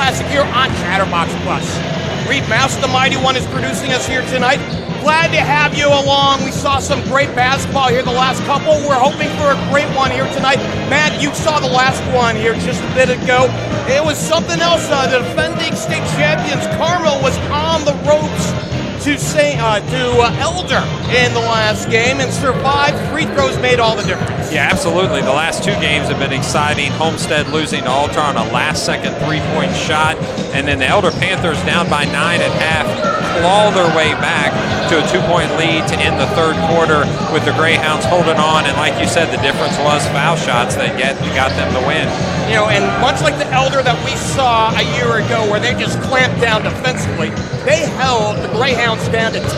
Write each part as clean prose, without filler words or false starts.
Classic here on Chatterbox Plus. Reed Mouse, the Mighty One, is producing us here tonight. Glad to have you along. We saw some great basketball here the last couple. We're hoping for a great one here tonight. Matt, you saw the last one here just a bit ago. It was something else. The defending state champions, Carmel, was on the ropes to Elder in the last game and survived. Free throws made all the difference. Yeah, absolutely. The last two games have been exciting. Homestead losing to Altar on a last-second three-point shot, and then the Elder Panthers down by 9 at half claw their way back to a 2-point lead to end the third quarter with the Greyhounds holding on. And like you said, the difference was foul shots that got them the win. You know, and much like the Elder that we saw a year ago where they just clamped down defensively, they held the Greyhounds down to 2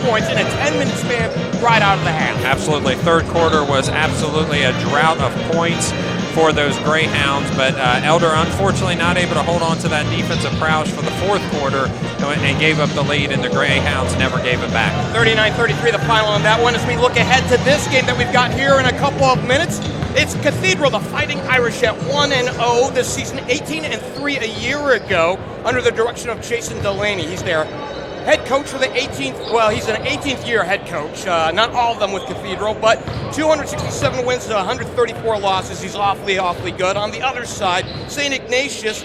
points in a 10-minute span right out of the half. Absolutely. Third quarter was absolutely a drought of points for those Greyhounds, but Elder unfortunately not able to hold on to that defensive prowess for the fourth quarter and gave up the lead, and the Greyhounds never gave it back. 39-33 the final on that one. As we look ahead to this game that we've got here in a couple of minutes, it's Cathedral, the Fighting Irish, at 1-0 this season, 18-3 a year ago, under the direction of Jason Delaney. He's their head coach for the 18th, well, he's an 18th year head coach, not all of them with Cathedral, but 267 wins to 134 losses. He's awfully good. On the other side, St. Ignatius,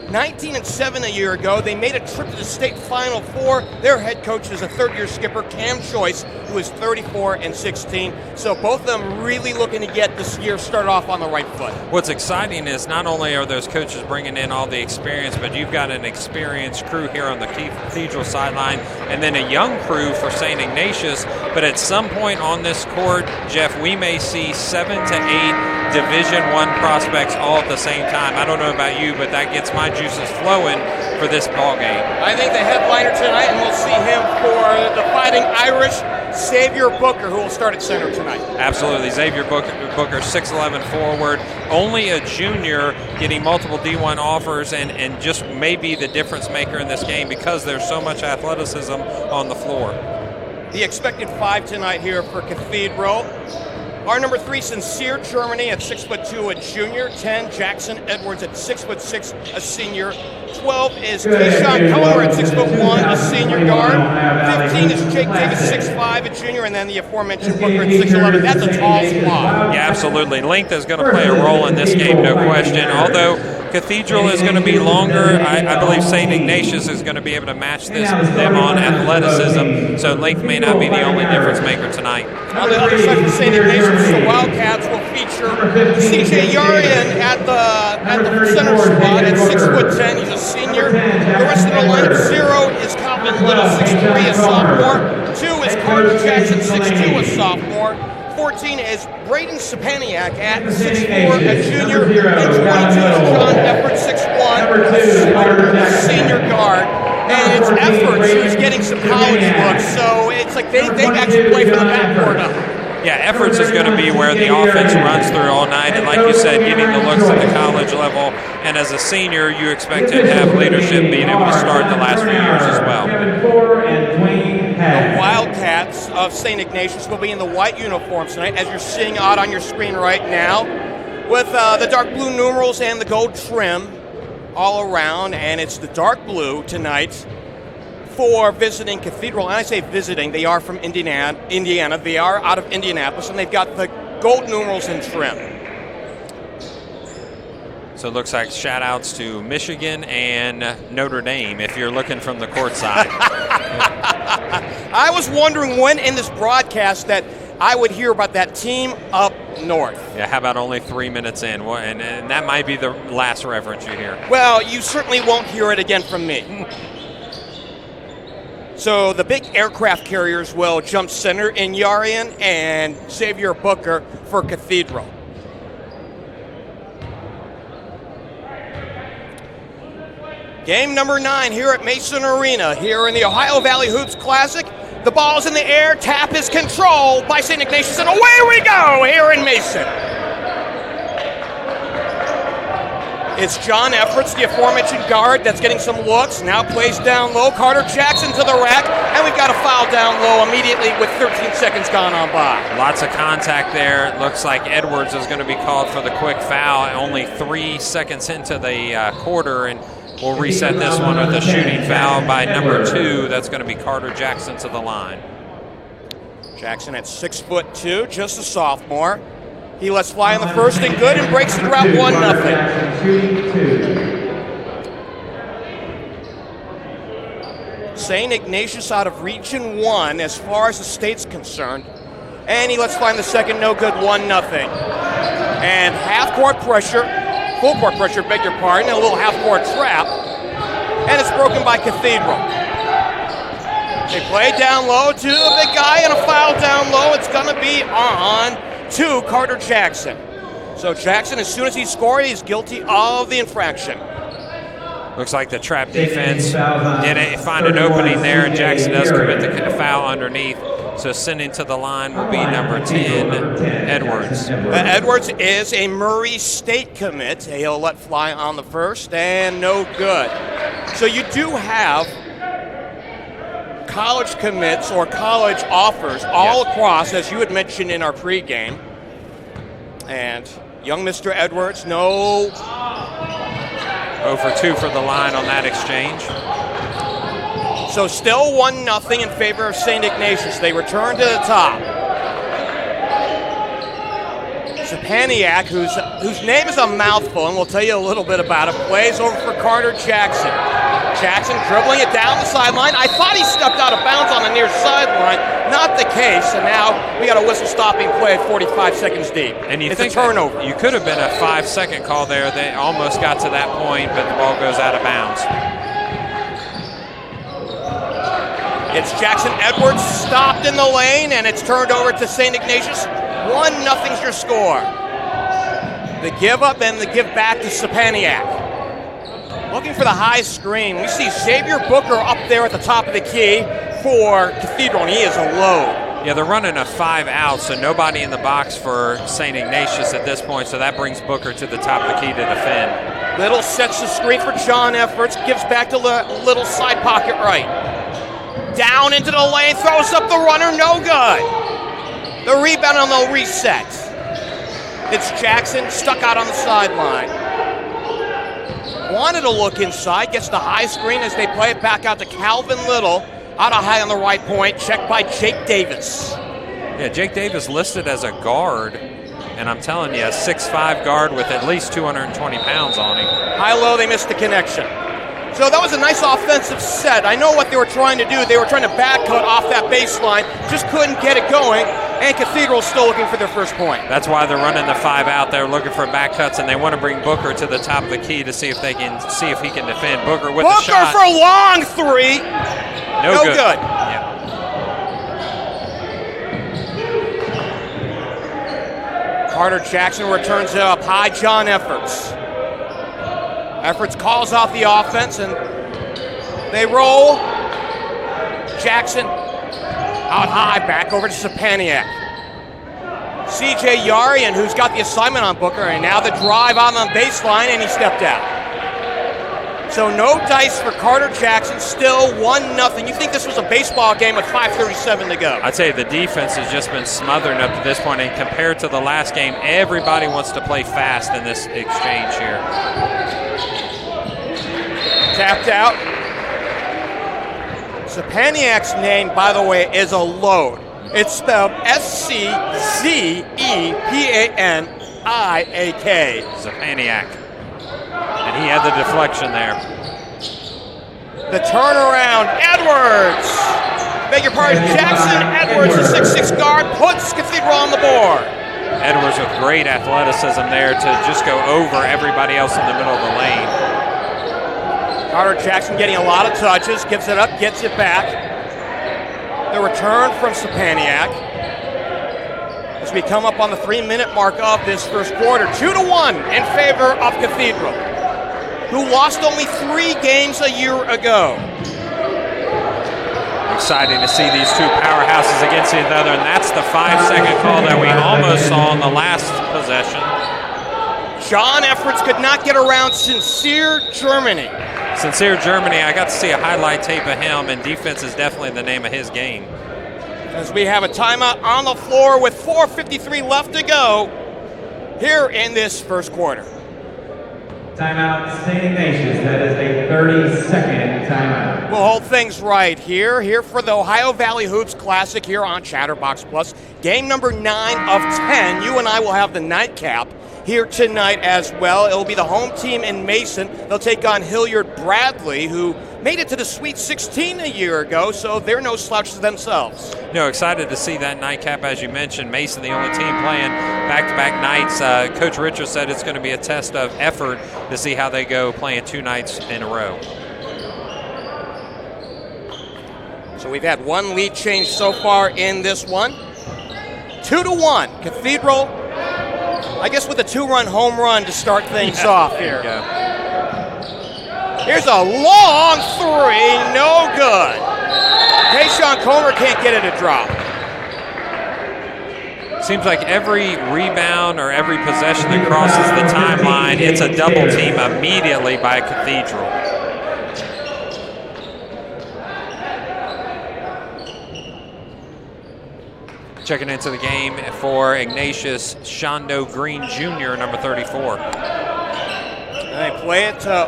19-7 a year ago. They made a trip to the state Final Four. Their head coach is a third-year skipper, Cam Choice, who is 34-16. So both of them really looking to get this year started off on the right foot. What's exciting is not only are those coaches bringing in all the experience, but you've got an experienced crew here on the Cathedral sideline, and then a young crew for St. Ignatius. But at some point on this court, Jeff, we may see 7 to 8 Division I prospects all at the same time. I don't know about you, but that gets my juices flowing for this ball game. I think the headliner tonight, and we'll see him for the Fighting Irish, Xavier Booker, who will start at center tonight. Absolutely. Xavier Booker, 6'11" forward, only a junior, getting multiple D1 offers, and just maybe the difference maker in this game because there's so much athleticism on the floor. The expected 5 tonight here for Cathedral. Our number 3, Sincere Germany at 6'2", a junior. 10, Jackson Edwards at 6'6", a senior. 12 is Tayshawn Comer at 6'1", a senior guard. 15 is Jake Davis, 6'5", a junior, and then the aforementioned Booker at 6'11". That's a tall squad. Yeah, absolutely. Length is going to play a role in this game, no question. Although Cathedral is going to be longer, I believe St. Ignatius is going to be able to match them on athleticism, so length may not be the only difference maker tonight. On the other side of St. Ignatius, the Wildcats will feature C.J. Yarian at the center spot at 6'10". He's a senior. The rest of the lineup: 0 is Calvin Little, 6'3", a sophomore. 2 is Carter Jackson, 6'2", a sophomore. 14 is Braden Sapaniak at 6'4", a junior. And 22 is John Efford, 6'1", a senior guard. And it's Efforts who's getting some college looks, so it's like they actually play for the backcourt up. Yeah, Efforts is going to be where the offense runs through all night, and like you said, getting the looks at the college level. And as a senior, you expect him to have leadership, being able to start the last few years as well. The Wildcats of St. Ignatius will be in the white uniforms tonight, as you're seeing out on your screen right now, with the dark blue numerals and the gold trim all around, and it's the dark blue tonight for visiting Cathedral. And I say visiting, they are from Indiana. They are out of Indianapolis, and they've got the gold numerals and trim. So it looks like shout-outs to Michigan and Notre Dame if you're looking from the court side. I was wondering when in this broadcast that I would hear about that team up north. Yeah, how about only 3 minutes in? And that might be the last reference you hear. Well, you certainly won't hear it again from me. So the big aircraft carriers will jump center in Yarian and Xavier Booker for Cathedral. Game number 9 here at Mason Arena, here in the Ohio Valley Hoops Classic. The ball's in the air, tap is controlled by St. Ignatius, and away we go here in Mason. It's John Efforts, the aforementioned guard, that's getting some looks. Now plays down low. Carter Jackson to the rack, and we've got a foul foul down low immediately with 13 seconds gone on by. Lots of contact there. It looks like Edwards is going to be called for the quick foul. Only 3 seconds into the quarter, and we'll reset this one with a shooting foul by number 2. That's going to be Carter Jackson to the line. Jackson at 6'2", just a sophomore. He lets fly in the first and good and breaks the drought 1-0. St. Ignatius out of Region 1 as far as the state's concerned. And he lets fly in the second, no good, 1-0. And half-court pressure, full-court pressure, beg your pardon, and a little half-court trap. And it's broken by Cathedral. They play down low to a big guy and a foul down low. It's going to be on to Carter Jackson. So Jackson, as soon as he scored, he's guilty of the infraction. Looks like the trap defense did find an opening there, and Jackson does commit the foul underneath. So sending to the line will be number 10, Edwards. Edwards is a Murray State commit. He'll let fly on the first, and no good. So you do have college commits or college offers all across, as you had mentioned in our pregame. And young Mr. Edwards, no. 0 for 2 for the line on that exchange. So still 1-0 in favor of St. Ignatius. They return to the top. Sapaniak, whose name is a mouthful, and we'll tell you a little bit about it, plays over for Carter Jackson. Jackson dribbling it down the sideline. I thought he stepped out of bounds on the near sideline. Not the case, and now we got a whistle-stopping play at 45 seconds deep. And you it's think a turnover. You could have been a 5-second call there. They almost got to that point, but the ball goes out of bounds. It's Jackson Edwards stopped in the lane, and it's turned over to St. Ignatius. 1-0's your score. The give up and the give back to Sapaniak. Looking for the high screen. We see Xavier Booker up there at the top of the key for Cathedral, and he is a load. Yeah, they're running a 5 out, so nobody in the box for St. Ignatius at this point, so that brings Booker to the top of the key to defend. Little sets the screen for John Efforts, gives back to Little side pocket right. Down into the lane, throws up the runner, no good. The rebound on the reset. It's Jackson stuck out on the sideline. Wanted to look inside, gets the high screen as they play it back out to Calvin Little. Out of high on the right point, checked by Jake Davis. Yeah, Jake Davis listed as a guard, and I'm telling you, a 6'5" guard with at least 220 pounds on him. High-low, they missed the connection. So that was a nice offensive set. I know what they were trying to do. They were trying to back cut off that baseline, just couldn't get it going, and Cathedral's still looking for their first point. That's why they're running the 5 out. They're looking for back cuts, and they want to bring Booker to the top of the key to see if he can defend. Booker with the shot. Booker for a long 3. No good. Yeah. Carter Jackson returns it up high. John Efforts. Efforts calls off the offense, and they roll. Jackson out high, back over to Sapaniak. CJ Yarian, who's got the assignment on Booker, and now the drive on the baseline, and he stepped out. So no dice for Carter Jackson, still 1-0. You think this was a baseball game with 5:37 to go. I'd say the defense has just been smothered up to this point, and compared to the last game, everybody wants to play fast in this exchange here. Tapped out. Sapaniak's name, by the way, is a load. It's spelled S-C-Z-E-P-A-N-I-A-K. Sapaniak. And he had the deflection there. The turnaround, Edwards. Beg your pardon, Jackson Edwards, the 6'6" guard, puts Cathedral on the board. Edwards with great athleticism there to just go over everybody else in the middle of the lane. Carter Jackson getting a lot of touches, gives it up, gets it back. The return from Sapaniak. As we come up on the 3-minute mark of this first quarter, 2-1 in favor of Cathedral, who lost only 3 games a year ago. Exciting to see these two powerhouses against each other, and that's the 5-second call that we almost saw in the last possession. John Efforts could not get around Sincere Germany. Sincere Germany, I got to see a highlight tape of him, and defense is definitely the name of his game. As we have a timeout on the floor with 4:53 left to go here in this first quarter. Timeout, St. Ignatius. That is a 30-second timeout. We'll hold things right here for the Ohio Valley Hoops Classic here on Chatterbox Plus. Game number 9 of 10. You and I will have the nightcap here tonight as well. It'll be the home team in Mason. They'll take on Hilliard Bradley, who made it to the Sweet 16 a year ago, so they're no slouches themselves. No, excited to see that nightcap, as you mentioned. Mason, the only team playing back-to-back nights. Coach Richards said it's going to be a test of effort to see how they go playing 2 nights in a row. So we've had one lead change so far in this one. 2-1. Cathedral, I guess, with a 2-run home run to start things off here. Yeah. Here's a long 3, no good. Tayshawn Comer can't get it to drop. Seems like every rebound or every possession that crosses the timeline, it's a double team immediately by Cathedral. Checking into the game for Ignatius, Shondo Green Jr., number 34. And they play it to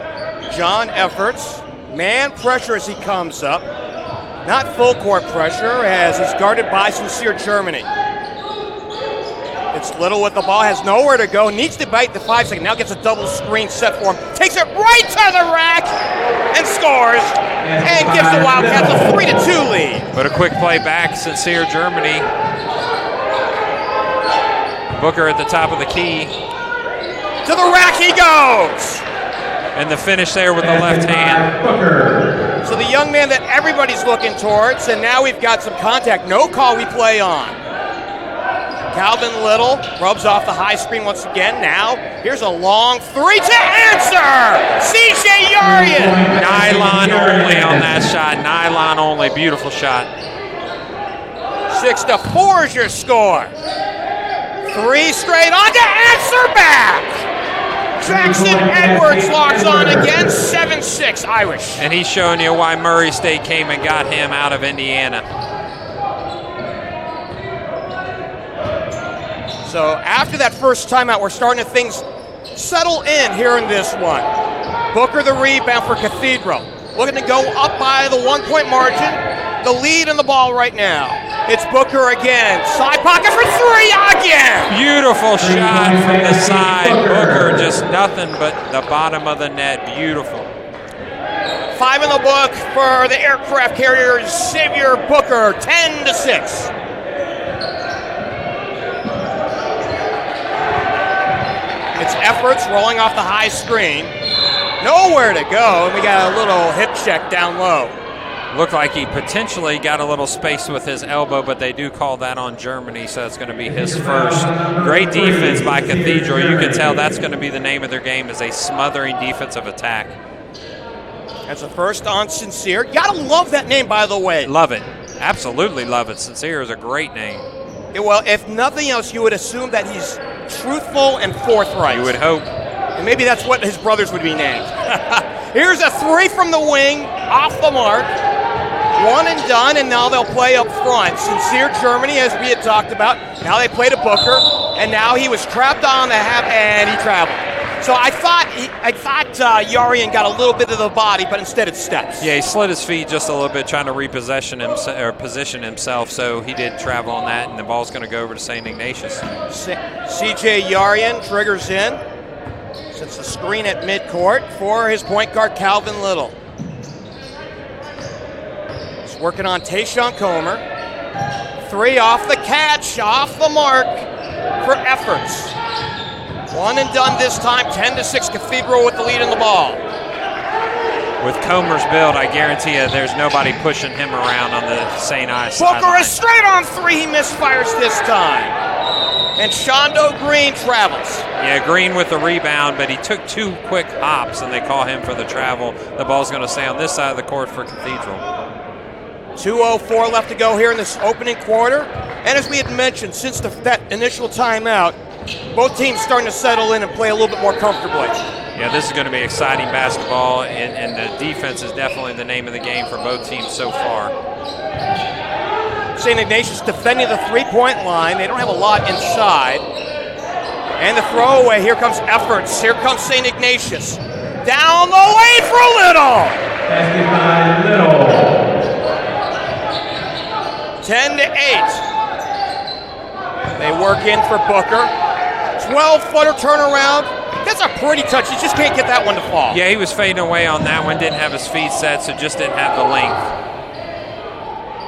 John Efforts. Man pressure as he comes up. Not full court pressure as he's guarded by Sincere Germany. It's Little with the ball, has nowhere to go, needs to bite the 5 second. Now gets a double screen set for him. Takes it right to the rack and scores. And gives the Wildcats a 3-2 lead. But a quick play back, Sincere Germany. Booker at the top of the key. To the rack he goes. And the finish there with the left hand. So the young man that everybody's looking towards, and now we've got some contact. No call, we play on. Calvin Little rubs off the high screen once again. Now, here's a long 3 to answer! CJ Yarian! Nylon only on that shot. Nylon only. Beautiful shot. 6-4 is your score. 3 straight on to answer back! Jackson Edwards locks on again, 7-6 Irish. And he's showing you why Murray State came and got him out of Indiana. So after that first timeout, we're starting to things settle in here in this one. Booker the rebound for Cathedral. Looking to go up by the 1-point margin. The lead in the ball right now. It's Booker again. Side pocket for 3 again. Beautiful shot from the side. Booker just nothing but the bottom of the net. Beautiful. 5 in the book for the aircraft carriers. Xavier Booker, 10-6. It's Efforts rolling off the high screen. Nowhere to go, and we got a little hip check down low. Looked like he potentially got a little space with his elbow, but they do call that on Germany, so it's going to be his first. Great defense by Cathedral. You can tell that's going to be the name of their game, is a smothering defensive attack. That's a first on Sincere. You gotta love that name, by the way. Love it. Absolutely love it. Sincere is a great name. Yeah, well, if nothing else, you would assume that he's truthful and forthright. You would hope. And maybe that's what his brothers would be named. Here's a 3 from the wing, off the mark. 1 and done, and now they'll play up front. Sincere Germany, as we had talked about. Now they play to Booker, and now he was trapped on the half, and he traveled. So I thought Yarian got a little bit of the body, but instead it steps. Yeah, he slid his feet just a little bit, trying to reposition position himself. So he did travel on that, and the ball's going to go over to St. Ignatius. CJ Yarian triggers in. Sets the screen at midcourt for his point guard Calvin Little. He's working on Tayshawn Comer. 3 off the catch, off the mark for Efforts. 1 and done this time, 10-6 Cathedral with the lead in the ball. With Comer's build, I guarantee you there's nobody pushing him around on the St. I sideline. Booker is straight on 3, he misfires this time. And Shondo Green travels. Yeah, Green with the rebound, but he took 2 quick hops, and they call him for the travel. The ball's going to stay on this side of the court for Cathedral. 2:04 left to go here in this opening quarter. And as we had mentioned, since that initial timeout, both teams starting to settle in and play a little bit more comfortably. Yeah, this is going to be exciting basketball, and the defense is definitely the name of the game for both teams so far. St. Ignatius defending the three-point line. They don't have a lot inside. And the throwaway, here comes Efforts. Here comes St. Ignatius. Down the lane for Little. Basket by Little. 10-8. They work in for Booker. 12-footer turnaround. That's a pretty touch. He just can't get that one to fall. Yeah, he was fading away on that one. Didn't have his feet set, so just didn't have the length.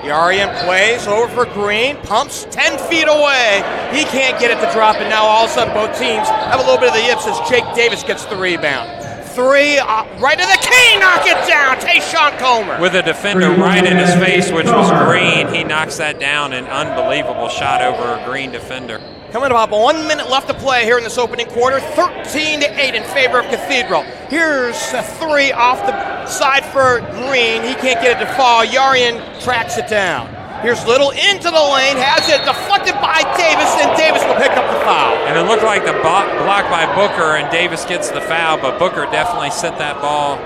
Yarian plays over for Green, pumps 10 feet away. He can't get it to drop, and now all of a sudden both teams have a little bit of the yips as Jake Davis gets the rebound. Three, right to the key, knock it down, Tayshawn Comer. With a defender right in his face, which was Green, he knocks that down, an unbelievable shot over a Green defender. Coming up, 1 minute left to play here in this opening quarter, 13-8 in favor of Cathedral. Here's a three off the side for Green. He can't get it to fall. Yarian tracks it down. Here's Little into the lane, has it deflected by Davis, and Davis will pick up the foul. And it looked like the block by Booker, and Davis gets the foul, but Booker definitely sent that ball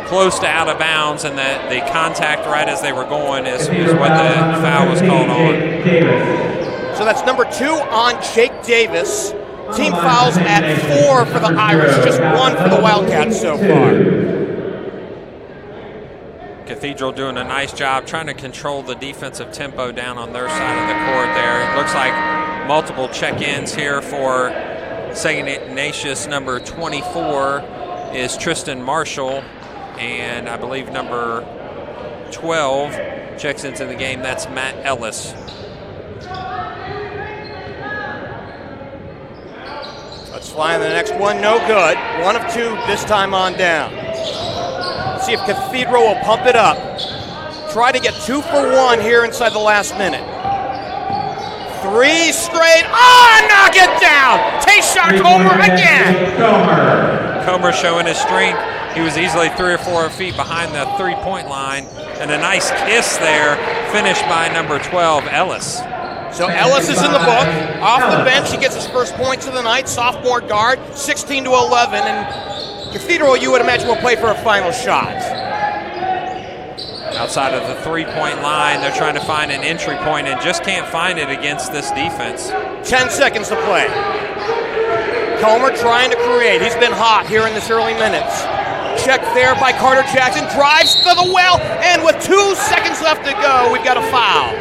close to out of bounds, and the contact right as they were going is what the foul was called on. So that's number 2 on Jake Davis. Team fouls at 4 for the Irish, just 1 for the Wildcats so far. Cathedral doing a nice job trying to control the defensive tempo down on their side of the court there. It looks like multiple check-ins here for St. Ignatius. Number 24 is Tristan Marshall, and I believe number 12 checks into the game. That's Matt Ellis. Let's fly in the next one, no good. 1 of 2 this time on down. Let's see if Cathedral will pump it up. Try to get 2 for 1 here inside the last minute. 3 straight, knock it down! Tayshawn Comer again! Comer showing his strength. He was easily 3 or 4 feet behind the three-point line, and a nice kiss there, finished by number 12, Ellis. So Ellis is in the book. Off the bench, he gets his first points of the night. Sophomore guard, 16-11, and Cathedral, you would imagine, will play for a final shot. Outside of the three-point line, they're trying to find an entry point and just can't find it against this defense. 10 seconds to play. Comer trying to create. He's been hot here in this early minutes. Check there by Carter Jackson. Drives to the well, and with 2 seconds left to go, we've got a foul.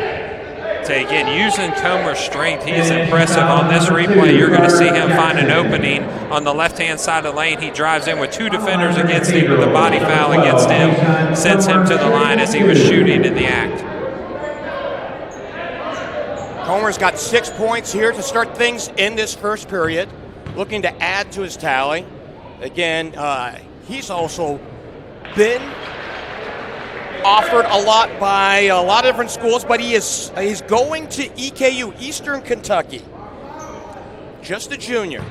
Again, using Comer's strength, he is impressive on this replay. You're going to see him find an opening on the left-hand side of the lane. He drives in with 2 defenders against him, but the body foul against him sends him to the line as he was shooting in the act. Comer's got 6 points here to start things in this first period, looking to add to his tally. Again, he's also been offered a lot by a lot of different schools, but he's going to EKU, Eastern Kentucky. Just a junior.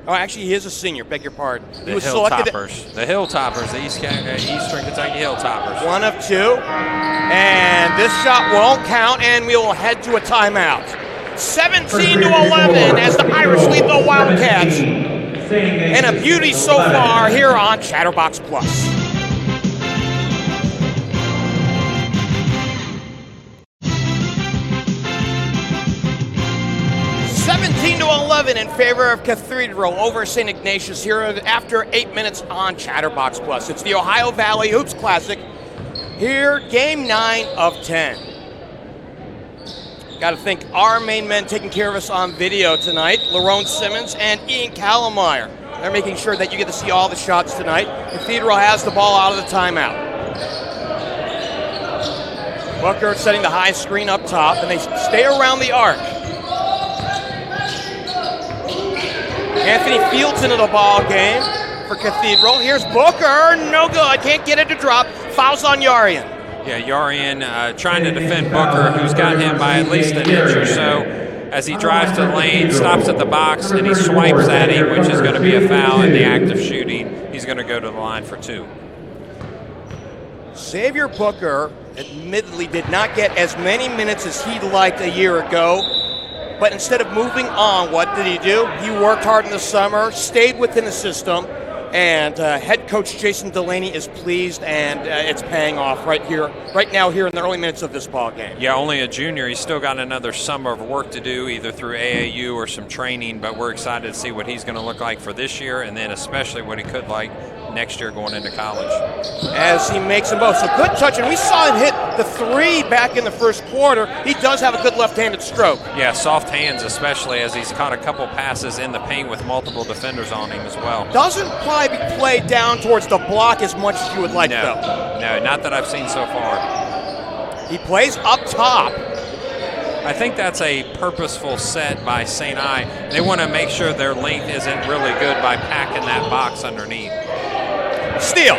Oh, actually, he is a senior. Beg your pardon. The Hilltoppers. The Hilltoppers, the Eastern Kentucky Hilltoppers. 1 of 2. And this shot won't count, and we will head to a timeout. 17-11 as the Irish lead the Wildcats. And a beauty so far here on Chatterbox Plus. 17-11 in favor of Cathedral over St. Ignatius here after 8 minutes on Chatterbox Plus. It's the Ohio Valley Hoops Classic. Here, game 9 of 10. Got to thank our main men taking care of us on video tonight, Lerone Simmons and Ian Callmeyer. They're making sure that you get to see all the shots tonight. Cathedral has the ball out of the timeout. Booker setting the high screen up top, and they stay around the arc. Anthony Fields into the ball game for Cathedral. Here's Booker, no good, can't get it to drop. Fouls on Yarian. Yeah, Yarian trying to defend Booker, who's got him by at least an inch or so. As he drives to the lane, stops at the box, and he swipes at him, which is going to be a foul in the act of shooting. He's going to go to the line for 2. Xavier Booker admittedly did not get as many minutes as he'd liked a year ago, But instead of moving on, what did he do? He worked hard in the summer, stayed within the system, and head coach Jason Delaney is pleased, and it's paying off right now here in the early minutes of this ball game. Yeah, only a junior. He's still got another summer of work to do, either through AAU or some training, but we're excited to see what he's going to look like for this year, and then especially what he could like next year going into college. As he makes them both. So good touch, and we saw him hit the three back in the first quarter. He does have a good left-handed stroke. Yeah, soft hands especially, as he's caught a couple passes in the paint with multiple defenders on him as well. Doesn't probably play down towards the block as much as you would like, though. No, not that I've seen so far. He plays up top. I think that's a purposeful set by St. I. They want to make sure their length isn't really good by packing that box underneath. Steal.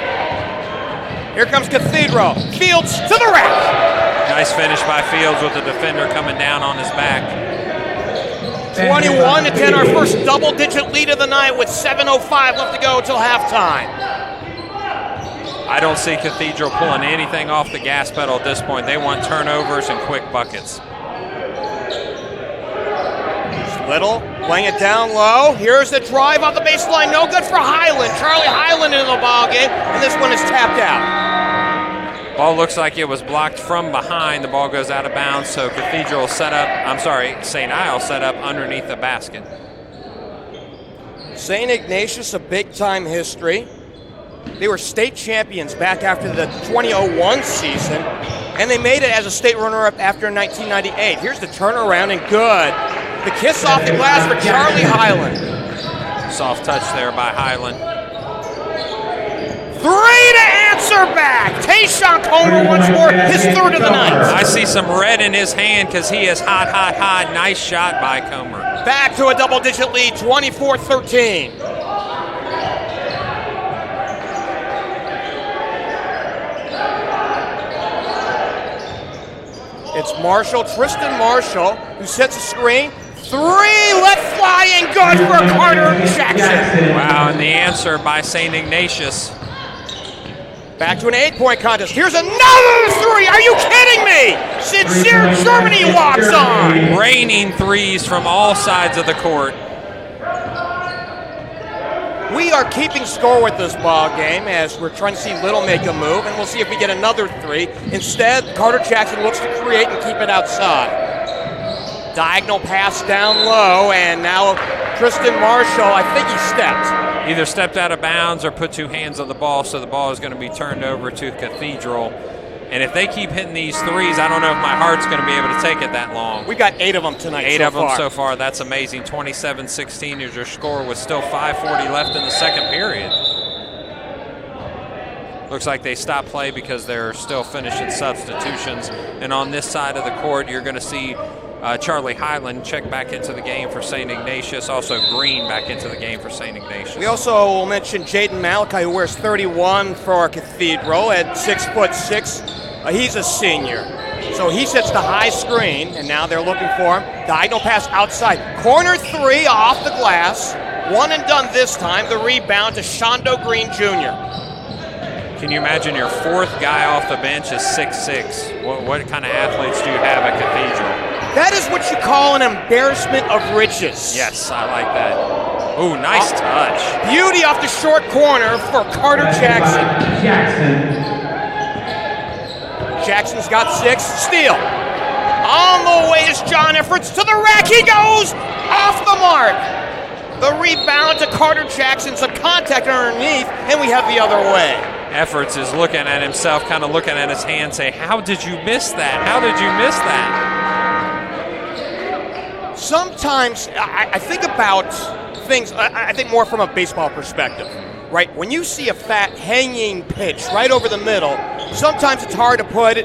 Here comes Cathedral. Fields to the rack. Nice finish by Fields with the defender coming down on his back. 21-10, our first double-digit lead of the night with 7:05 left to go until halftime. I don't see Cathedral pulling anything off the gas pedal at this point. They want turnovers and quick buckets. Little playing it down low. Here's the drive off the baseline. No good for Highland. Charlie Highland into the ball game, and this one is tapped out. Ball looks like it was blocked from behind. The ball goes out of bounds, so Cathedral will set up, St. I will set up underneath the basket. St. Ignatius, a big-time history. They were state champions back after the 2001 season, and they made it as a state runner-up after 1998. Here's the turnaround, and good. The kiss off the glass for Charlie Highland. Soft touch there by Highland. Three to answer back. Tayshawn Comer once more, his third of the night. I see some red in his hand because he is hot, hot, hot. Nice shot by Comer. Back to a double-digit lead, 24-13. It's Tristan Marshall, who sets a screen. Three let fly and good for Carter Jackson. Wow, and the answer by St. Ignatius. Back to an 8-point contest. Here's another three. Are you kidding me? Sincere Germany walks on. Raining threes from all sides of the court. We are keeping score with this ball game as we're trying to see Little make a move, and we'll see if we get another three. Instead, Carter Jackson looks to create and keep it outside. Diagonal pass down low, and now Tristan Marshall, I think he stepped. Either stepped out of bounds or put two hands on the ball, so the ball is going to be turned over to Cathedral. And if they keep hitting these threes, I don't know if my heart's going to be able to take it that long. We got 8 of them tonight. Eight of them so far. That's amazing. 27-16 is your score with still 5:40 left in the second period. Looks like they stopped play because they're still finishing substitutions. And on this side of the court, you're going to see Charlie Highland check back into the game for St. Ignatius. Also Green back into the game for St. Ignatius. We also will mention Jaden Malachi, who wears 31 for our Cathedral at 6'6". He's a senior. So he sets the high screen, and now they're looking for him. Diagonal pass outside. Corner three off the glass. One and done this time. The rebound to Shondo Green Jr. Can you imagine your fourth guy off the bench is 6'6"? What kind of athletes do you have at Cathedral? That is what you call an embarrassment of riches. Yes, I like that. Ooh, nice touch. Beauty off the short corner for Carter Jackson. Jackson's got 6. Steal. On the way is John Efforts to the rack. He goes off the mark. The rebound to Carter Jackson's a contact underneath, and we have the other way. Efforts is looking at himself, kind of looking at his hand, saying, how did you miss that? How did you miss that? Sometimes I think about things, I think more from a baseball perspective, right? When you see a fat hanging pitch right over the middle, sometimes it's hard to put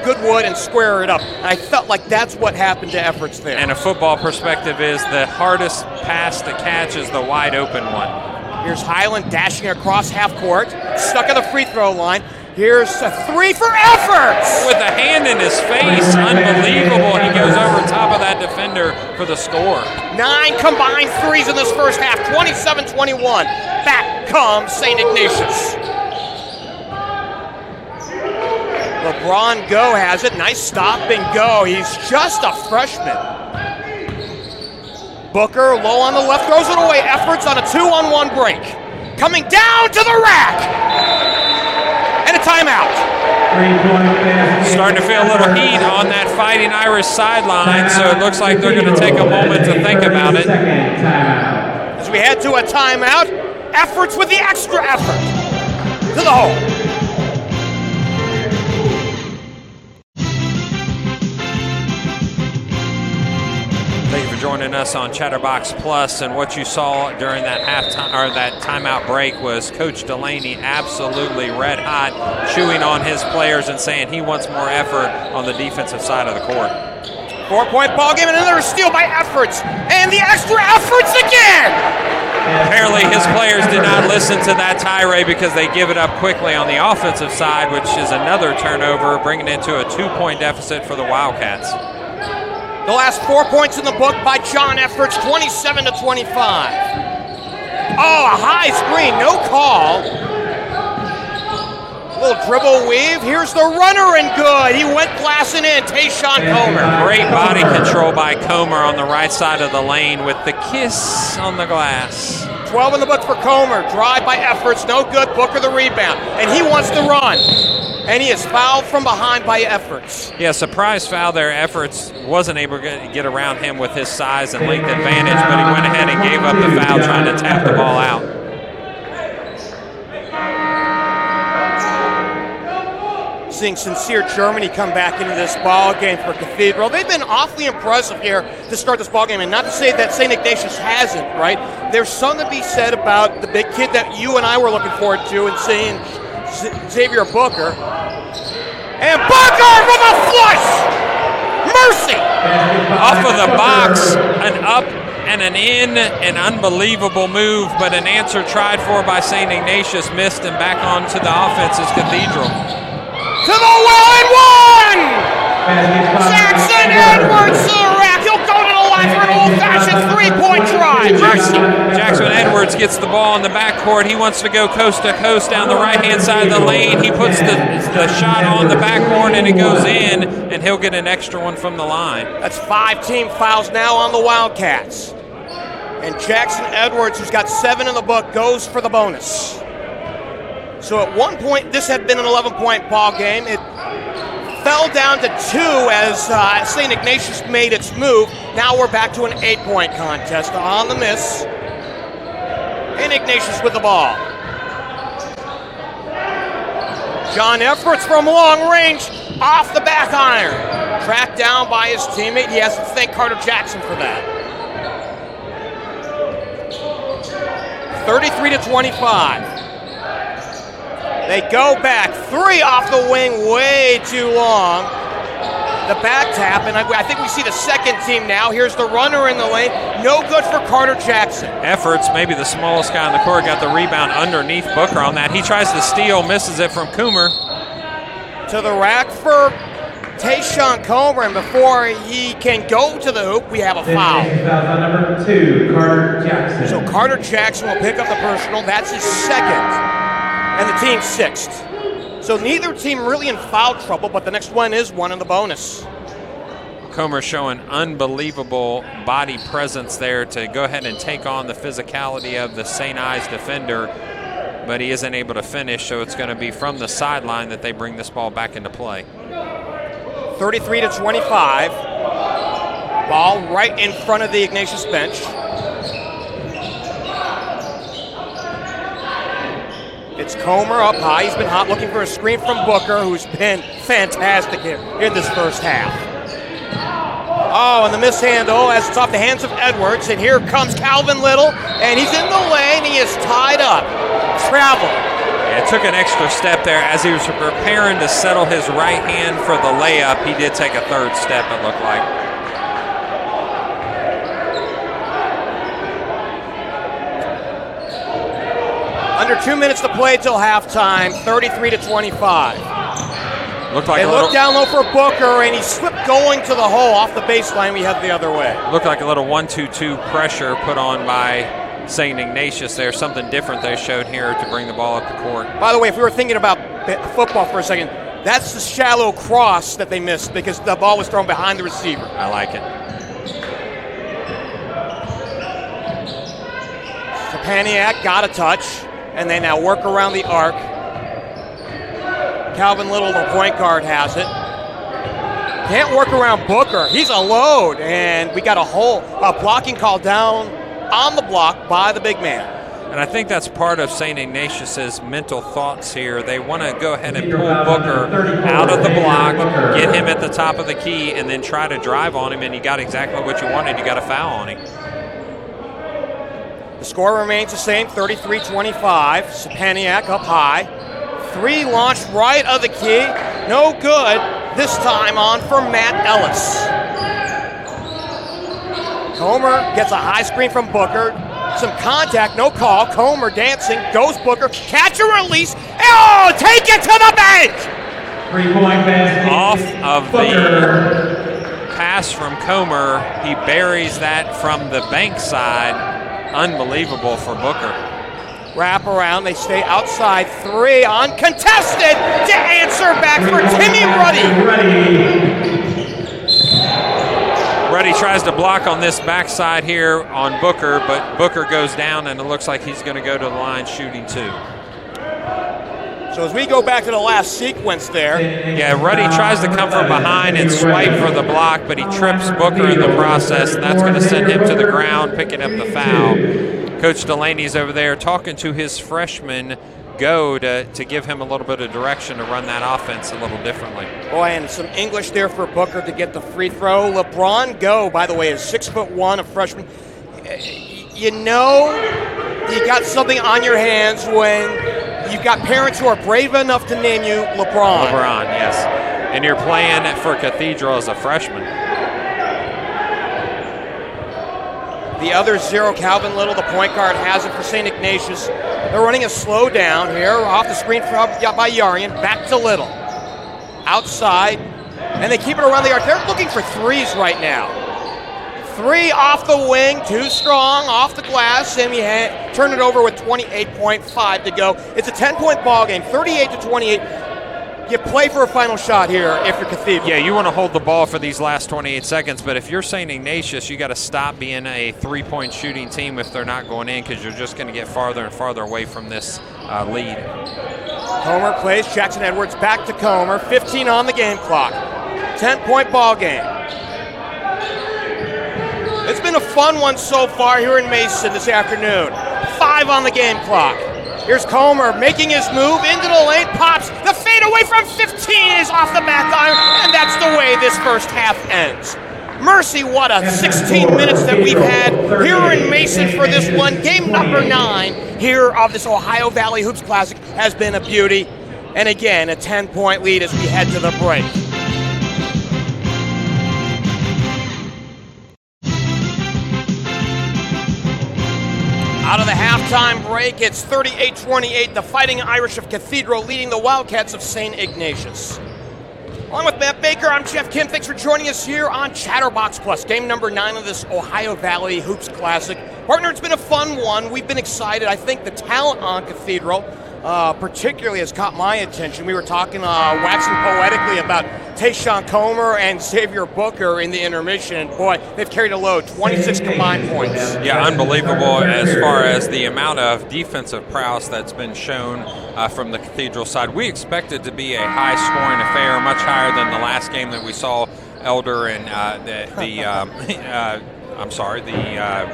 good wood and square it up. And I felt like that's what happened to Efforts there. And a football perspective is the hardest pass to catch is the wide open one. Here's Highland dashing across half court, stuck at the free throw line. Here's a three for Efforts! With a hand in his face, unbelievable. He goes over top of that defender for the score. 9 combined threes in this first half, 27-21. Back comes St. Ignatius. LeBron Go has it. Nice stop and go. He's just a freshman. Booker, low on the left, throws it away. Efforts on a 2-on-1 break. Coming down to the rack. And a timeout. Starting to feel a little heat on that Fighting Irish sideline, so it looks like they're going to take a moment to think about it. As we head to a timeout, Efforts with the extra effort. To the hole. Thank you for joining us on Chatterbox Plus, and what you saw during that halftime or that timeout break was Coach Delaney absolutely red hot, chewing on his players and saying he wants more effort on the defensive side of the court. 4-point ball game and another steal by Efforts, and the extra efforts again. Apparently his players did not listen to that tirade because they give it up quickly on the offensive side, which is another turnover, bringing it to a 2-point deficit for the Wildcats. The last 4 points in the book by John Efforts, 27-25. Oh, a high screen, no call. A little dribble weave. Here's the runner and good. He went glassing in, Tayshawn Comer. Great body control by Comer on the right side of the lane with the kiss on the glass. 12 in the book for Comer. Drive by Efforts, no good. Booker the rebound, and he wants to run. And he is fouled from behind by Efforts. Yeah, surprise foul there. Efforts wasn't able to get around him with his size and length advantage, but he went ahead and gave up the foul trying to tap the ball out. Seeing Sincere Germany come back into this ball game for Cathedral. They've been awfully impressive here to start this ball game, and not to say that St. Ignatius hasn't, right? There's something to be said about the big kid that you and I were looking forward to and seeing Xavier Booker. And Booker with a flush! Mercy! Off of the box, an up and an in, an unbelievable move, but an answer tried for by St. Ignatius missed, and back onto the offense is Cathedral. To the well and one! Jackson Edwards to the rack. He'll go to the line for an old-fashioned three-point try. Jackson Edwards gets the ball in the backcourt. He wants to go coast to coast down the right-hand side of the lane. He puts the shot on the backboard and it goes in, and he'll get an extra one from the line. That's 5 team fouls now on the Wildcats. And Jackson Edwards, who's got 7 in the book, goes for the bonus. So at one point, this had been an 11-point ball game. It fell down to 2 as St. Ignatius made its move. Now we're back to an 8-point contest on the miss. And Ignatius with the ball. John Efforts from long range, off the back iron. Tracked down by his teammate. He has to thank Carter Jackson for that. 33-25. They go back. 3 off the wing, way too long. The back tap, and I think we see the second team now. Here's the runner in the lane. No good for Carter Jackson. Efforts, maybe the smallest guy on the court, got the rebound underneath Booker on that. He tries to steal, misses it from Comer. To the rack for Tayshawn Comer, and before he can go to the hoop, we have a foul. Number 2, Carter Jackson. So Carter Jackson will pick up the personal. That's his second. And the team's 6th. So neither team really in foul trouble, but the next one is one in the bonus. Comer showing unbelievable body presence there to go ahead and take on the physicality of the St. Ives defender, but he isn't able to finish, so it's going to be from the sideline that they bring this ball back into play. 33-25. Ball right in front of the Ignatius bench. It's Comer up high. He's been hot, looking for a screen from Booker, who's been fantastic here in this first half. Oh, and the mishandle as it's off the hands of Edwards. And here comes Calvin Little, and he's in the lane. He is tied up. Travel. Yeah, it took an extra step there. As he was preparing to settle his right hand for the layup, he did take a third step, it looked like. Under 2 minutes to play till halftime, 33-25. Looked like they looked down low for Booker, and he slipped going to the hole off the baseline. We head the other way. Looked like a little 1-2-2 pressure put on by St. Ignatius there. Something different they showed here to bring the ball up the court. By the way, if we were thinking about football for a second, that's the shallow cross that they missed because the ball was thrown behind the receiver. I like it. Sapaniak got a touch, and they now work around the arc. Calvin Little, the point guard, has it. Can't work around Booker. He's a load, and we got a blocking call down on the block by the big man. And I think that's part of St. Ignatius's mental thoughts here. They want to go ahead and pull Booker out of the block, get him at the top of the key, and then try to drive on him, and you got exactly what you wanted. You got a foul on him. The score remains the same, 33-25. Sapaniak up high. 3 launched right of the key. No good. This time on for Matt Ellis. Comer gets a high screen from Booker. Some contact, no call. Comer dancing, goes Booker. Catch and release. Oh, take it to the bench! 3-point basket. Off of Booker. the pass from Comer, he buries that from the bank side. Unbelievable for Booker. Wrap around, they stay outside. 3 uncontested to answer back for Timmy Ruddy. Ruddy tries to block on this backside here on Booker, but Booker goes down, and it looks like he's going to go to the line shooting 2. So as we go back to the last sequence there. Yeah, Ruddy tries to come from behind and swipe for the block, but he trips Booker in the process, and that's going to send him to the ground, picking up the foul. Coach Delaney's over there talking to his freshman Go to give him a little bit of direction to run that offense a little differently. Boy, and some English there for Booker to get the free throw. LeBron Go, by the way, is 6'1", a freshman. You know you got something on your hands when you've got parents who are brave enough to name you LeBron. LeBron, yes. And you're playing for Cathedral as a freshman. The other 0, Calvin Little, the point guard, has it for St. Ignatius. They're running a slow down here, off the screen by Yarian, back to Little. Outside, and they keep it around the arc. They're looking for threes right now. 3 off the wing, too strong, off the glass, and we turn it over with 28.5 to go. It's a 10-point ball game, 38-28. You play for a final shot here if you're Cathedral. Yeah, you want to hold the ball for these last 28 seconds, but if you're St. Ignatius, you got to stop being a 3-point shooting team if they're not going in, because you're just going to get farther and farther away from this lead. Comer plays, Jackson Edwards back to Comer, 15 on the game clock. 10-point ball game. It's been a fun one so far here in Mason this afternoon. 5 on the game clock. Here's Comer making his move into the lane, pops. The fade away from 15 is off the back iron, and that's the way this first half ends. Mercy, what a 16 minutes that we've had here in Mason for this one. Game number 9 here of this Ohio Valley Hoops Classic has been a beauty. And again, a 10-point lead as we head to the break. Out of the halftime break, it's 38-28, the Fighting Irish of Cathedral leading the Wildcats of St. Ignatius. Along with Matt Baker, I'm Geoff Kim. Thanks for joining us here on Chatterbox Plus, game number 9 of this Ohio Valley Hoops Classic. Partner, it's been a fun one. We've been excited. I think the talent on Cathedral particularly has caught my attention. We were talking, waxing poetically about Tayshawn Comer and Xavier Booker in the intermission, and boy, they've carried a load, 26 combined points. Yeah, unbelievable as far as the amount of defensive prowess that's been shown from the Cathedral side. We expect it to be a high-scoring affair, much higher than the last game that we saw Elder and the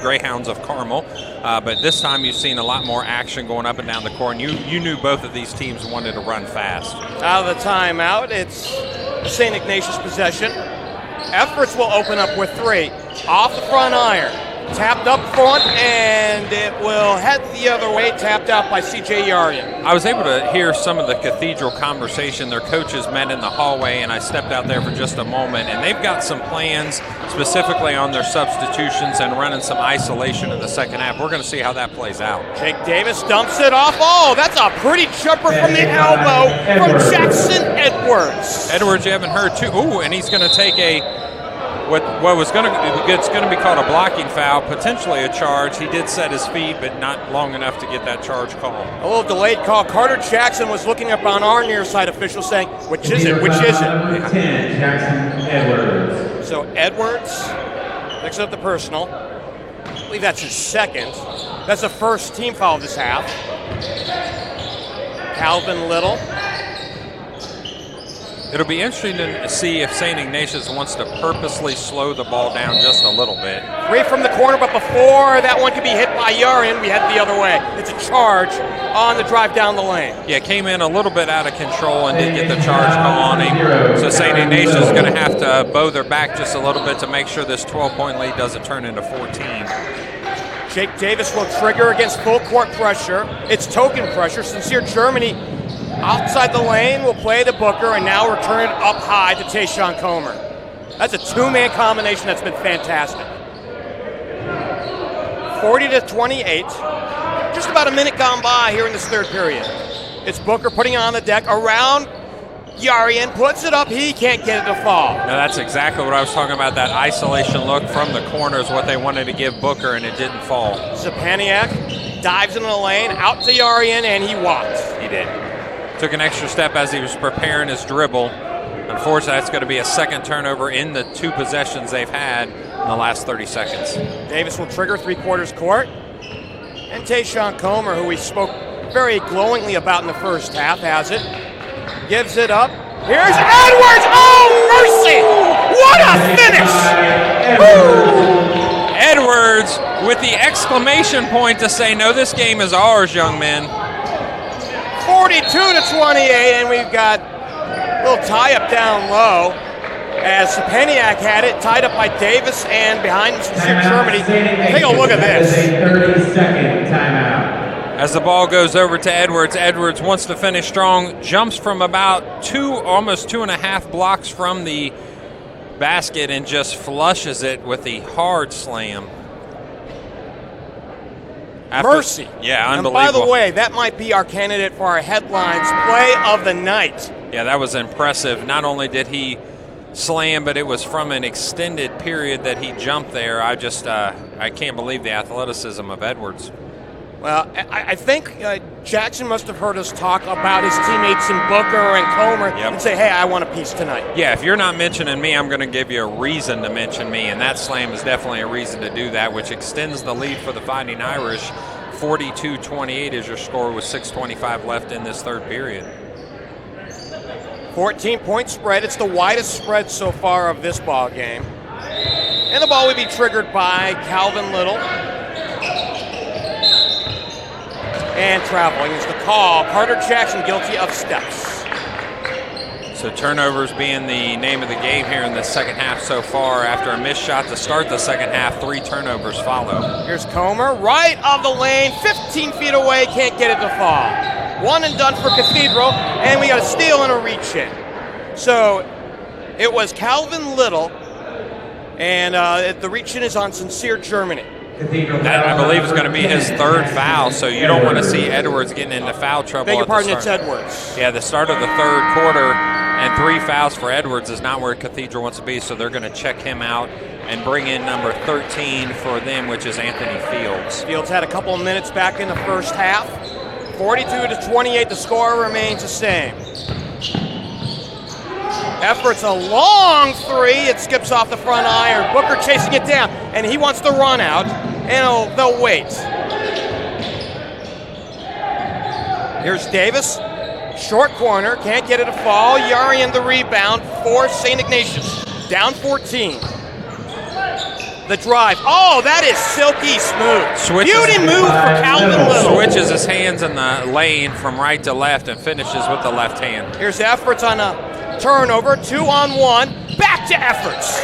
Greyhounds of Carmel. But this time you've seen a lot more action going up and down the court, and you knew both of these teams wanted to run fast. Out of the timeout, it's St. Ignatius possession. Efforts will open up with 3. Off the front iron. Tapped up front, and it will head the other way, tapped out by C.J. Yarian. I was able to hear some of the Cathedral conversation. Their coaches met in the hallway, and I stepped out there for just a moment, and they've got some plans specifically on their substitutions and running some isolation in the second half. We're going to see how that plays out. Jake Davis dumps it off. Oh, that's a pretty jumper from the elbow from Jackson Edwards. Edwards, you haven't heard too. Ooh, and he's going to take what was going to be called a blocking foul, potentially a charge. He did set his feet, but not long enough to get that charge called. A little delayed call. Carter Jackson was looking up on our near side official saying, which is it, which is it? Number 10, Jackson Edwards. So Edwards picks up the personal. I believe that's his second. That's the first team foul this half. Calvin Little. It'll be interesting to see if St. Ignatius wants to purposely slow the ball down just a little bit. 3 from the corner, but before that one could be hit by Yarian, we head the other way. It's a charge on the drive down the lane. Yeah, came in a little bit out of control and did get the charge call on him. So St. Ignatius is going to have to bow their back just a little bit to make sure this 12-point lead doesn't turn into 14. Jake Davis will trigger against full court pressure. It's token pressure. Sincere Germany outside the lane will play to Booker and now return it up high to Tayshawn Comer. That's a two-man combination that's been fantastic. 40-28. Just about a minute gone by here in this third period. It's Booker putting it on the deck around Yarian, puts it up, he can't get it to fall. Now that's exactly what I was talking about, that isolation look from the corner is what they wanted to give Booker, and it didn't fall. Zapaniak dives into the lane, out to Yarian, and he walked. He did. Took an extra step as he was preparing his dribble. Unfortunately, that's going to be a second turnover in the 2 possessions they've had in the last 30 seconds. Davis will trigger 3/4 court. And Tayshawn Comer, who we spoke very glowingly about in the first half, has it. Gives it up. Here's Edwards! Oh, mercy! What a finish! Woo! Edwards with the exclamation point to say, no, this game is ours, young men. 42-28, and we've got a little tie-up down low as Zapaniak had it, tied up by Davis, and behind Sincere Germany. Take a look at this. 30-second timeout. As the ball goes over to Edwards, Edwards wants to finish strong, jumps from about almost 2.5 blocks from the basket and just flushes it with the hard slam. Mercy. Yeah, unbelievable. And by the way, that might be our candidate for our headlines play of the night. Yeah, that was impressive. Not only did he slam, but it was from an extended period that he jumped there. I can't believe the athleticism of Edwards. Well, I think Jackson must have heard us talk about his teammates in Booker and Comer and say, hey, I want a piece tonight. Yeah, if you're not mentioning me, I'm going to give you a reason to mention me, and that slam is definitely a reason to do that, which extends the lead for the Fighting Irish. 42-28 is your score with 6:25 left in this third period. 14-point spread. It's the widest spread so far of this ball game. And the ball will be triggered by Calvin Little. And traveling is the call. Carter Jackson guilty of steps. So turnovers being the name of the game here in the second half so far. After a missed shot to start the second half, 3 turnovers follow. Here's Comer, right of the lane, 15 feet away, can't get it to fall. One and done for Cathedral, and we got a steal and a reach in. So it was Calvin Little, and the reach in is on Sincere Germany. That, I believe, is going to be his 3rd foul, so you don't want to see Edwards getting into foul trouble. Beg your pardon, at the start. it's Edwards. Yeah, the start of the third quarter, and 3 fouls for Edwards is not where Cathedral wants to be, so they're going to check him out and bring in number 13 for them, which is Anthony Fields. Fields had a couple of minutes back in the first half. 42-28, the score remains the same. Effort's a long 3. It skips off the front iron. Booker chasing it down, and he wants the run out, and they'll wait. Here's Davis. Short corner, can't get it to fall. Yarian the rebound for St. Ignatius. Down 14. The drive. Oh, that is silky smooth. Beauty move for Calvin Little. Switches his hands in the lane from right to left and finishes with the left hand. Here's Efforts on a turnover, 2-on-1, back to Efforts.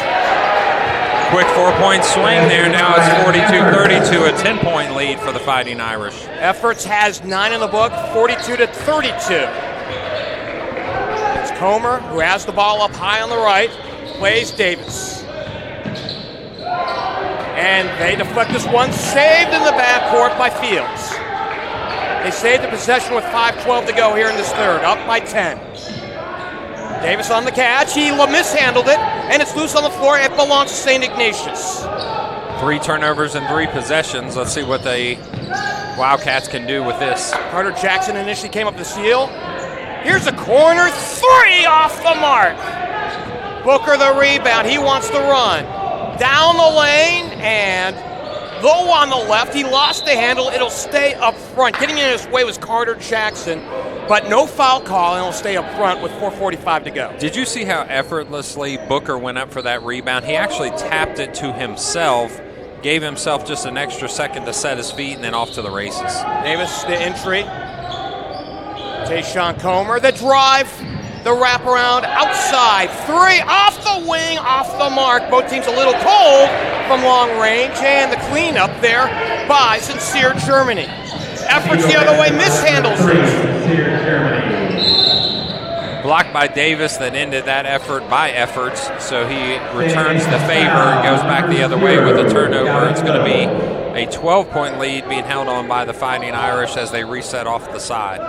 Quick 4-point swing there. Now it's 42-32, a 10-point lead for the Fighting Irish. Efforts has 9 in the book, 42-32. It's Comer, who has the ball up high on the right, plays Davis. And they deflect this one, saved in the backcourt by Fields. They saved the possession with 5:12 to go here in this third, up by 10. Davis on the catch, he mishandled it, and it's loose on the floor. It belongs to St. Ignatius. 3 turnovers and 3 possessions. Let's see what the Wildcats can do with this. Carter Jackson initially came up the seal. Here's a corner 3 off the mark. Booker the rebound, he wants to run. Down the lane, and Low on the left, he lost the handle, it'll stay up front. Getting in his way was Carter Jackson, but no foul call, and it'll stay up front with 4:45 to go. Did you see how effortlessly Booker went up for that rebound? He actually tapped it to himself, gave himself just an extra second to set his feet, and then off to the races. Davis, the entry. Tayshawn Comer, the drive, the wraparound, outside, 3, off the wing, off the mark. Both teams a little cold from long range, and the cleanup there by Sincere Germany. Efforts the other way, mishandles it. Blocked by Davis that ended that effort by efforts, so he returns the favor and goes back the other way with a turnover. It's going to be a 12-point lead being held on by the Fighting Irish as they reset off the side.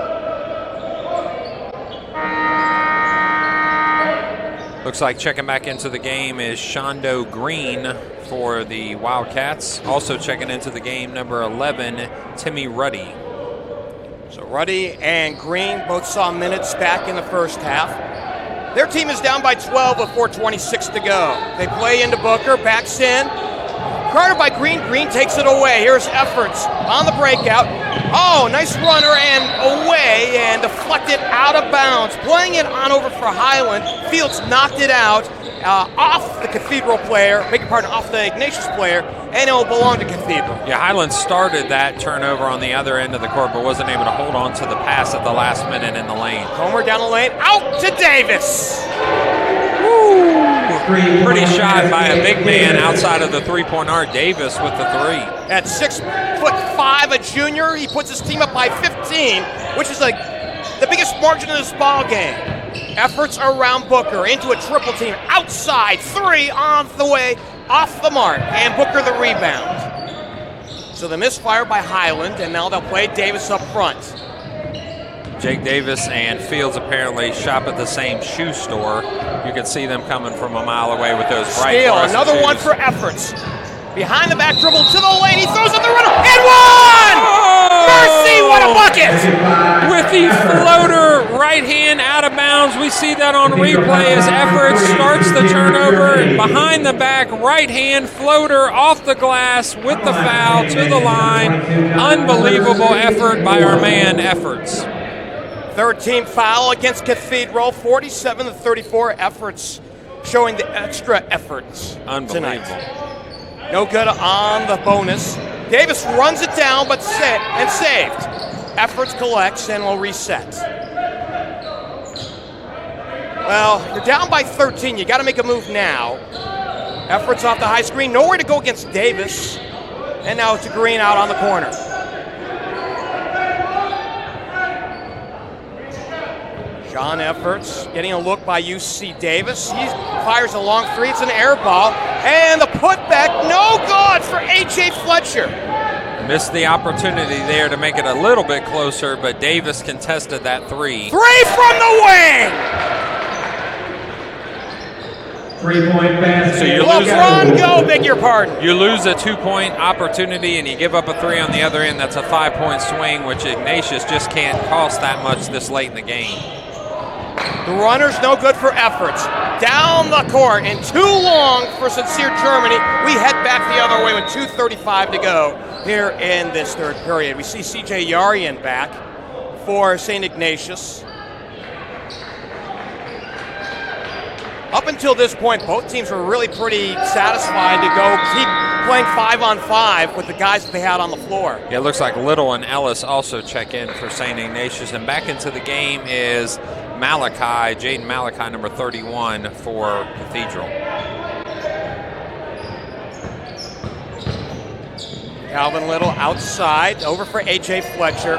Looks like checking back into the game is Shondo Green for the Wildcats. Also checking into the game, number 11, Timmy Ruddy. So Ruddy and Green both saw minutes back in the first half. Their team is down by 12 with 4:26 to go. They play into Booker, backs in. Carter by Green, Green takes it away. Here's Efforts on the breakout. Oh, nice runner and away and deflected out of bounds. Playing it on over for Highland. Fields knocked it out off the Cathedral player, off the Ignatius player, and it will belong to Cathedral. Yeah, Highland started that turnover on the other end of the court, but wasn't able to hold on to the pass at the last minute in the lane. Comer down the lane, out to Davis. Woo! Pretty shot by a big man outside of the three-point arc. Davis with the 3. At 6'5", a junior, he puts his team up by 15, which is like the biggest margin of this ball game. Efforts around Booker into a triple team, outside 3 on the way, off the mark, and Booker the rebound. So the misfire by Highland, and now they'll play Davis up front. Jake Davis and Fields apparently shop at the same shoe store. You can see them coming from a mile away with those bright Steal, fluorescent another shoes. one for Efforts. Behind the back dribble to the lane, he throws up the runner, and one! Oh! Mercy, what a bucket! With the floater right hand out of bounds, we see that on replay as Efforts starts the turnover, and behind the back right hand floater off the glass with the foul to the line. Unbelievable effort by our man Efforts. Third team foul against Cathedral, 47-34. Efforts showing the extra efforts Unbelievable. tonight. No good on the bonus. Davis runs it down, but saved. Efforts collects and will reset. Well, you're down by 13. You got to make a move now. Efforts off the high screen. Nowhere to go against Davis. And now it's a Green out on the corner. John Efforts getting a look by UC Davis. He fires a long 3. It's an air ball. And the putback, no good for A.J. Fletcher. Missed the opportunity there to make it a little bit closer, but Davis contested that 3. 3 from the wing! 3-point basket. So you lose LeBron go, beg your pardon. You lose a 2-point opportunity and you give up a 3 on the other end. That's a 5-point swing, which Ignatius just can't cost that much this late in the game. The runner's no good for Efforts. Down the court and too long for Sincere Germany. We head back the other way with 2:35 to go here in this third period. We see C.J. Yarian back for St. Ignatius. Up until this point, both teams were really pretty satisfied to go keep playing 5-on-5 with the guys that they had on the floor. Yeah, it looks like Little and Ellis also check in for St. Ignatius. And back into the game is Malachi, Jaden Malachi, number 31 for Cathedral. Calvin Little outside, over for A.J. Fletcher.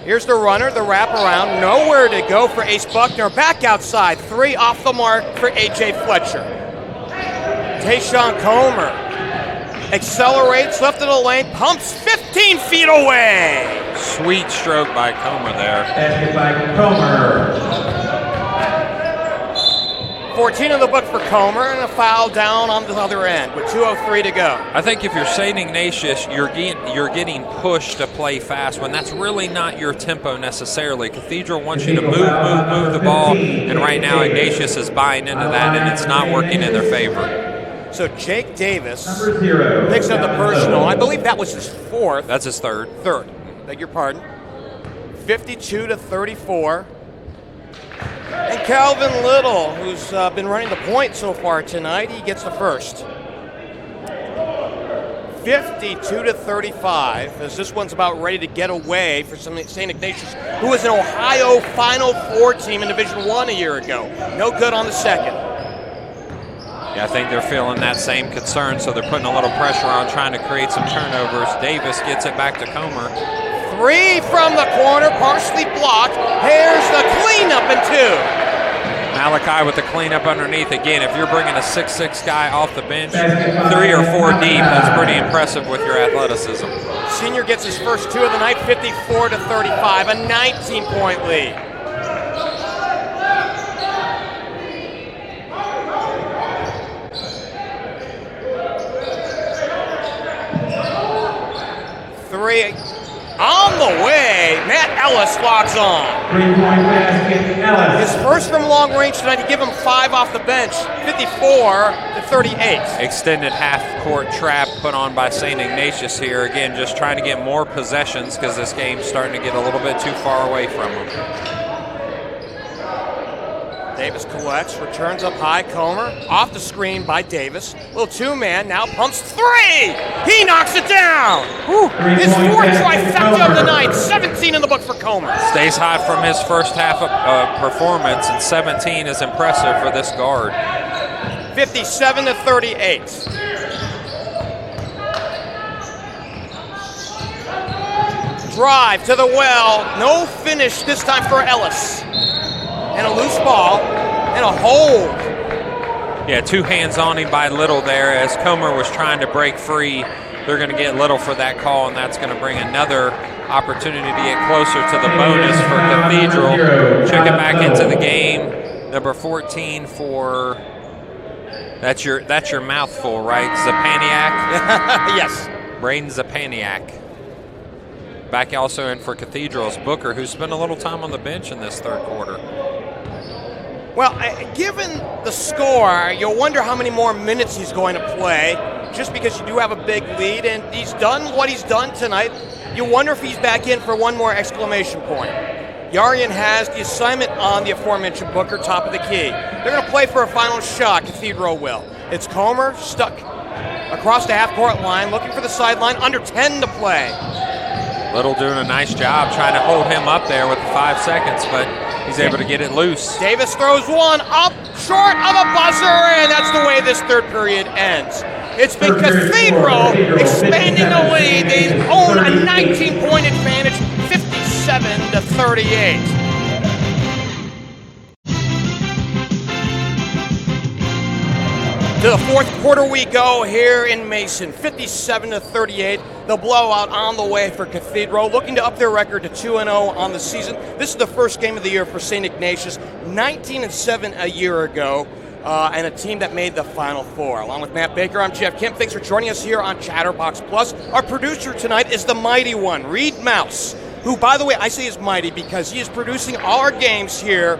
Here's the runner, the wraparound, nowhere to go for Ace Buckner. Back outside, 3 off the mark for A.J. Fletcher. Tayshawn Comer accelerates, left of the lane, pumps 15 feet away. Sweet stroke by Comer there. Basket by Comer. 14 in the book for Comer, and a foul down on the other end with 2:03 to go. I think if you're St. Ignatius, you're getting pushed to play fast when that's really not your tempo necessarily. Cathedral wants you to move the ball, and right now Ignatius is buying into that, and it's not working in their favor. So Jake Davis Number 0. picks up the personal. I believe that was his fourth. That's his third. Beg your pardon. 52-34. And Calvin Little, who's been running the point so far tonight, he gets the first. 52-35, as this one's about ready to get away for St. Ignatius, who was an Ohio Final Four team in Division I a year ago. No good on the second. Yeah, I think they're feeling that same concern, so they're putting a little pressure on, trying to create some turnovers. Davis gets it back to Comer. 3 from the corner, partially blocked. Here's the cleanup and 2. Malachi with the cleanup underneath. Again, if you're bringing a 6'6" guy off the bench, 3 or 4 deep, that's pretty impressive with your athleticism. Senior gets his first 2 of the night, 54-35, a 19-point lead. Three on the way. Matt Ellis logs on. 3-point basket, Ellis. His first from long range tonight to give him 5 off the bench, 54-38. Extended half-court trap put on by St. Ignatius here. Again, just trying to get more possessions because this game's starting to get a little bit too far away from them. Davis collects, returns up high. Comer off the screen by Davis. Little 2-man, now pumps 3. He knocks it down. His 4th trifecta of the night. 17 in the book for Comer. Stays hot from his first half of performance, and 17 is impressive for this guard. 57-38. Drive to the well. No finish this time for Ellis. And a loose ball, and a hold. Yeah, 2 hands on him by Little there as Comer was trying to break free. They're going to get Little for that call, and that's going to bring another opportunity to get closer to the bonus for Cathedral. Check it back into the game. Number 14 for, that's your mouthful, right? Zapaniak? Yes. Braden Zapaniak. Back also in for Cathedral's Booker, who spent a little time on the bench in this third quarter. Well, given the score, you'll wonder how many more minutes he's going to play, just because you do have a big lead, and he's done what he's done tonight. You wonder if he's back in for one more exclamation point. Yarian has the assignment on the aforementioned Booker, top of the key. They're going to play for a final shot, Cathedral will. It's Comer stuck across the half-court line, looking for the sideline, under 10 to play. Little doing a nice job trying to hold him up there with the 5 seconds, but he's able to get it loose. Davis throws one up short of a buzzer, and that's the way this third period ends. It's been Cathedral expanding the lead. They own a 19-point advantage, 57-38. To the fourth quarter we go here in Mason, 57-38. The blowout on the way for Cathedral, looking to up their record to 2-0 on the season. This is the first game of the year for St. Ignatius, 19-7 a year ago, and a team that made the Final Four. Along with Matt Baker, I'm Geoff Kim. Thanks for joining us here on Chatterbox Plus. Our producer tonight is the mighty one, Reed Mouse, who, by the way, I say is mighty because he is producing our games here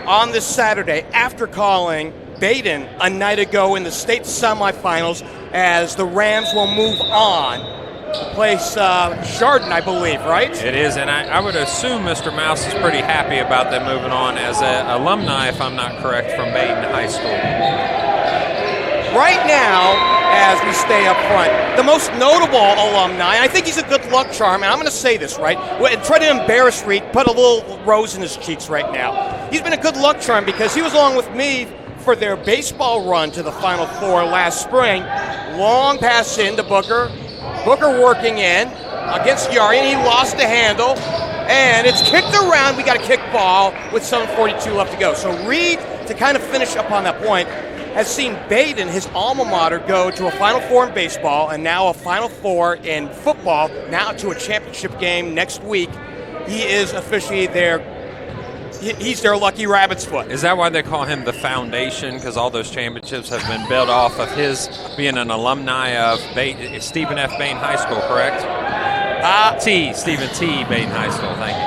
on this Saturday after calling Baden a night ago in the state semifinals, as the Rams will move on to place Chardon, I believe, right? It is, and I would assume Mr. Mouse is pretty happy about them moving on as an alumni, if I'm not correct, from Baden High School. Right now, as we stay up front, the most notable alumni, and I think he's a good luck charm, and I'm going to say this, right? Try to embarrass Reed, put a little rose in his cheeks right now. He's been a good luck charm because he was along with me for their baseball run to the Final Four last spring. Long pass in to Booker. Booker working in against Yarian. He lost the handle, and it's kicked around. We got a kick ball with 7:42 left to go. So Reed, to kind of finish up on that point, has seen Baden, his alma mater, go to a Final Four in baseball and now a Final Four in football, now to a championship game next week. He is officially there. He's their lucky rabbit's foot. Is that why they call him the foundation? Because all those championships have been built off of his being an alumni of Stephen F. Bain High School, correct? Stephen T. Bain High School, thank you.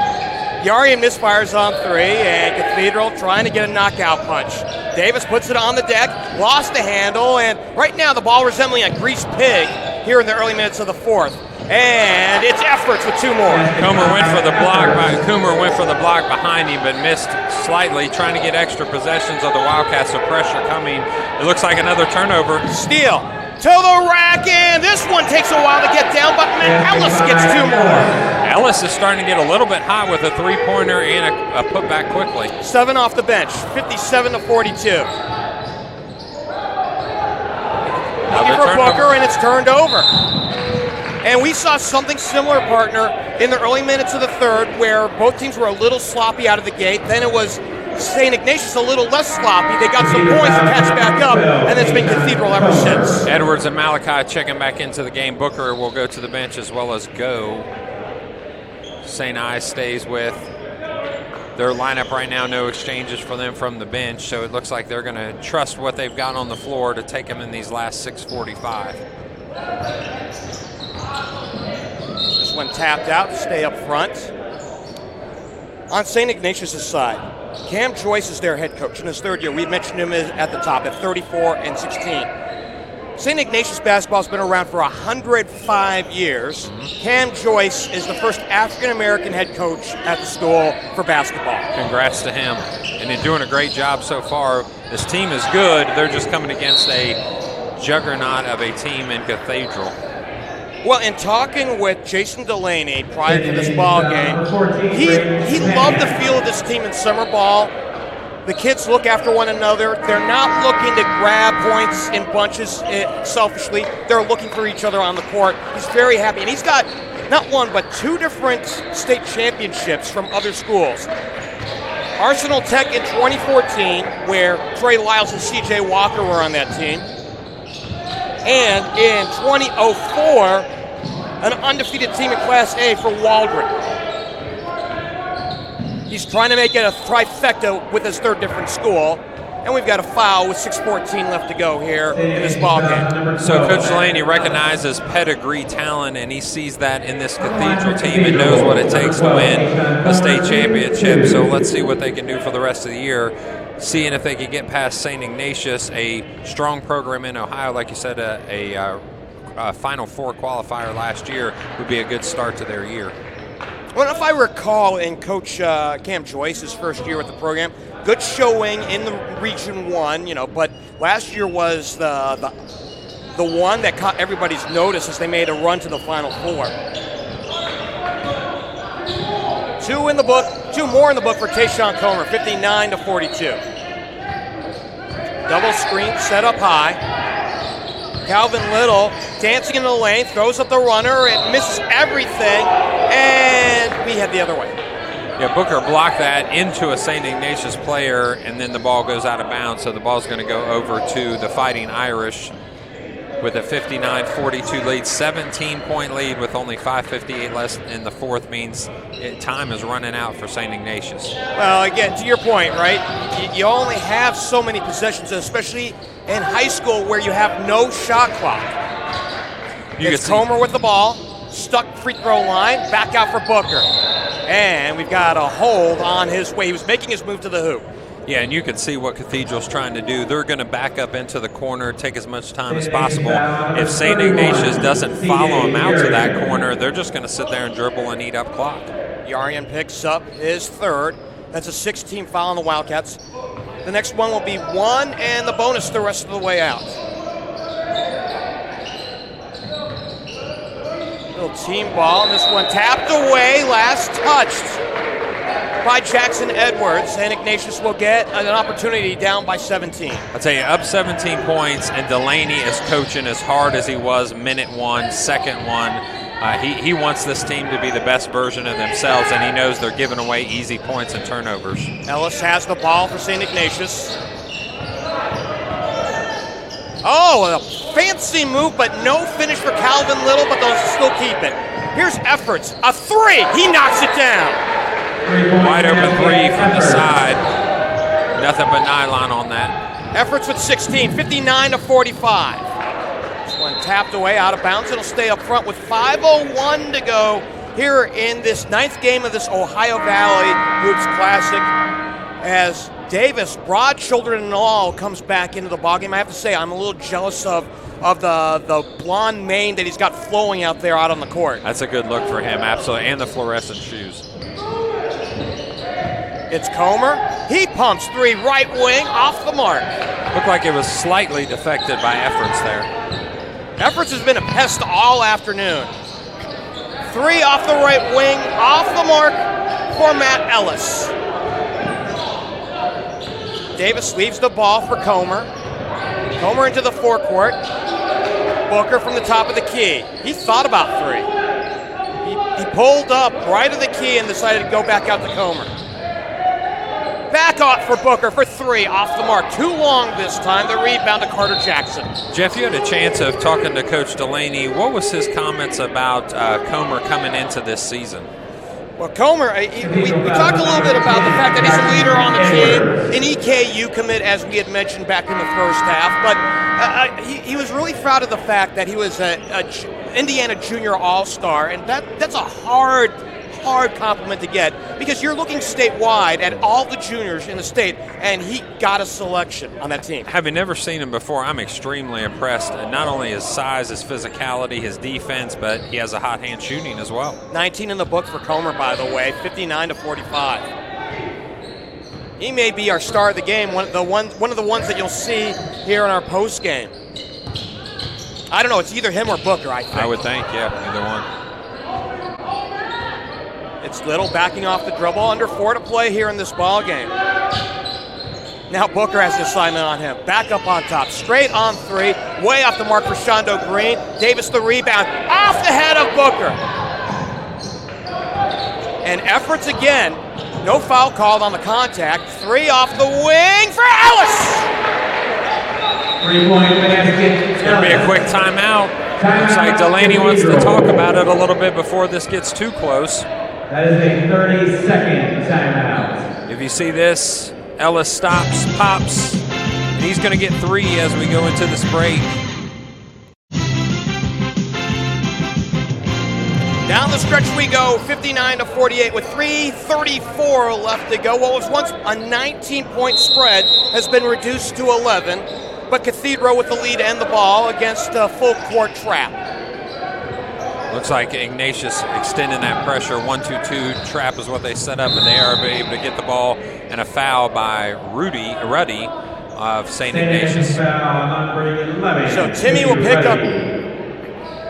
Yarian misfires on 3, and Cathedral trying to get a knockout punch. Davis puts it on the deck, lost the handle, and right now the ball resembling a greased pig here in the early minutes of the 4th. And it's Efforts with 2 more. Comer went for the block behind him, but missed slightly, trying to get extra possessions of the Wildcats, so pressure coming. It looks like another turnover. Steal to the rack, and this one takes a while to get down, but Ellis gets 2 more. Ellis is starting to get a little bit hot with a 3-pointer and a putback quickly. 7 off the bench, 57-42. Looking for Booker, and it's turned over. And we saw something similar, partner, in the early minutes of the 3rd, where both teams were a little sloppy out of the gate. Then it was St. Ignatius a little less sloppy. They got some points to catch back up, and it's been Cathedral ever since. Edwards and Malachi checking back into the game. Booker will go to the bench as well as Go. St. I stays with their lineup right now. No exchanges for them from the bench, so it looks like they're going to trust what they've got on the floor to take them in these last 6:45. This one tapped out to stay up front. On St. Ignatius' side, Cam Joyce is their head coach in his 3rd year. We mentioned him at the top at 34-16. St. Ignatius basketball has been around for 105 years. Cam Joyce is the first African-American head coach at the school for basketball. Congrats to him. And they're doing a great job so far. This team is good. They're just coming against a juggernaut of a team in Cathedral. Well, in talking with Jason Delaney prior to this ball game, he loved the feel of this team in summer ball. The kids look after one another. They're not looking to grab points in bunches selfishly. They're looking for each other on the court. He's very happy. And he's got not 1, but 2 different state championships from other schools. Arsenal Tech in 2014, where Trey Lyles and C.J. Walker were on that team. And in 2004, an undefeated team in Class A for Waldron. He's trying to make it a trifecta with his 3rd different school. And we've got a foul with 6:14 left to go here in this ball game. So Coach Delaney recognizes pedigree talent, and he sees that in this Cathedral team and knows what it takes to win a state championship. So let's see what they can do for the rest of the year. Seeing if they can get past St. Ignatius, a strong program in Ohio, like you said, a Final Four qualifier last year would be a good start to their year. Well, if I recall, in Coach Cam Joyce's first year with the program, good showing in the Region 1, but last year was the one that caught everybody's notice as they made a run to the Final Four. 2 more in the book for Tayshawn Comer, 59-42. Double screen set up high. Calvin Little dancing in the lane, throws up the runner, it misses everything, and we head the other way. Yeah, Booker blocked that into a St. Ignatius player, and then the ball goes out of bounds, so the ball's going to go over to the Fighting Irish with a 59-42 lead, 17-point lead with only 5:58 left in the 4th means time is running out for St. Ignatius. Well, again, to your point, right, you only have so many possessions, especially in high school where you have no shot clock. It's Comer with the ball, stuck free throw line, back out for Booker. And we've got a hold on his way. He was making his move to the hoop. Yeah, and you can see what Cathedral's trying to do. They're going to back up into the corner, take as much time as possible. If St. Ignatius doesn't follow him out to that corner, they're just going to sit there and dribble and eat up clock. Yarian picks up his 3rd. That's a 6-team foul on the Wildcats. The next one will be 1 and the bonus the rest of the way out. Little team ball, and this one tapped away, last touched by Jackson Edwards. St. Ignatius will get an opportunity down by 17. I'll tell you, up 17 points, and Delaney is coaching as hard as he was minute 1, second 1. He wants this team to be the best version of themselves, and he knows they're giving away easy points and turnovers. Ellis has the ball for St. Ignatius. Oh, a fancy move, but no finish for Calvin Little, but they'll still keep it. Here's Efforts, a 3. He knocks it down. Wide open 3 from the side. Nothing but nylon on that. Efforts with 16, 59-45. This one tapped away, out of bounds. It'll stay up front with 5:01 to go here in this 9th game of this Ohio Valley Hoops Classic, as Davis, broad-shouldered and all, comes back into the ballgame. I have to say, I'm a little jealous of the blonde mane that he's got flowing out there out on the court. That's a good look for him, absolutely, and the fluorescent shoes. It's Comer. He pumps 3, right wing, off the mark. Looked like it was slightly defected by Efforts there. Efforts has been a pest all afternoon. 3 off the right wing, off the mark for Matt Ellis. Davis leaves the ball for Comer. Comer into the forecourt. Booker from the top of the key. He thought about 3. He pulled up right of the key and decided to go back out to Comer. Back out for Booker for 3, off the mark. Too long this time. The rebound to Carter Jackson. Jeff, you had a chance of talking to Coach Delaney. What was his comments about Comer coming into this season? Well, Comer, we talked a little bit about the fact that he's a leader on the team, an EKU commit, as we had mentioned back in the first half, but he was really proud of the fact that he was an Indiana Junior All-Star, and that's a hard compliment to get, because you're looking statewide at all the juniors in the state, and he got a selection on that team. Having never seen him before, I'm extremely impressed. And not only his size, his physicality, his defense, but he has a hot hand shooting as well. 19 in the book for Comer, by the way, 59-45. He may be our star of the game, one of the ones that you'll see here in our post game. I don't know, it's either him or Booker, I think. I would think, yeah, either one. It's Little backing off the dribble, under 4 to play here in this ball game. Now Booker has the assignment on him. Back up on top, straight on 3, way off the mark for Shondo Green. Davis the rebound, off the head of Booker. And Efforts again, no foul called on the contact. 3 off the wing for Ellis. 3-point basket. It's going to be a quick timeout. Looks like Delaney wants to talk about it a little bit before this gets too close. That is a 30-second timeout. If you see this, Ellis stops, pops, and he's going to get 3 as we go into this break. Down the stretch we go, 59-48 with 3:34 left to go. What was once a 19-point spread has been reduced to 11, but Cathedral with the lead and the ball against a full court trap. Looks like Ignatius extending that pressure. 1-2-2 trap is what they set up, and they are able to get the ball, and a foul by Ruddy of St. Ignatius. So Timmy will pick up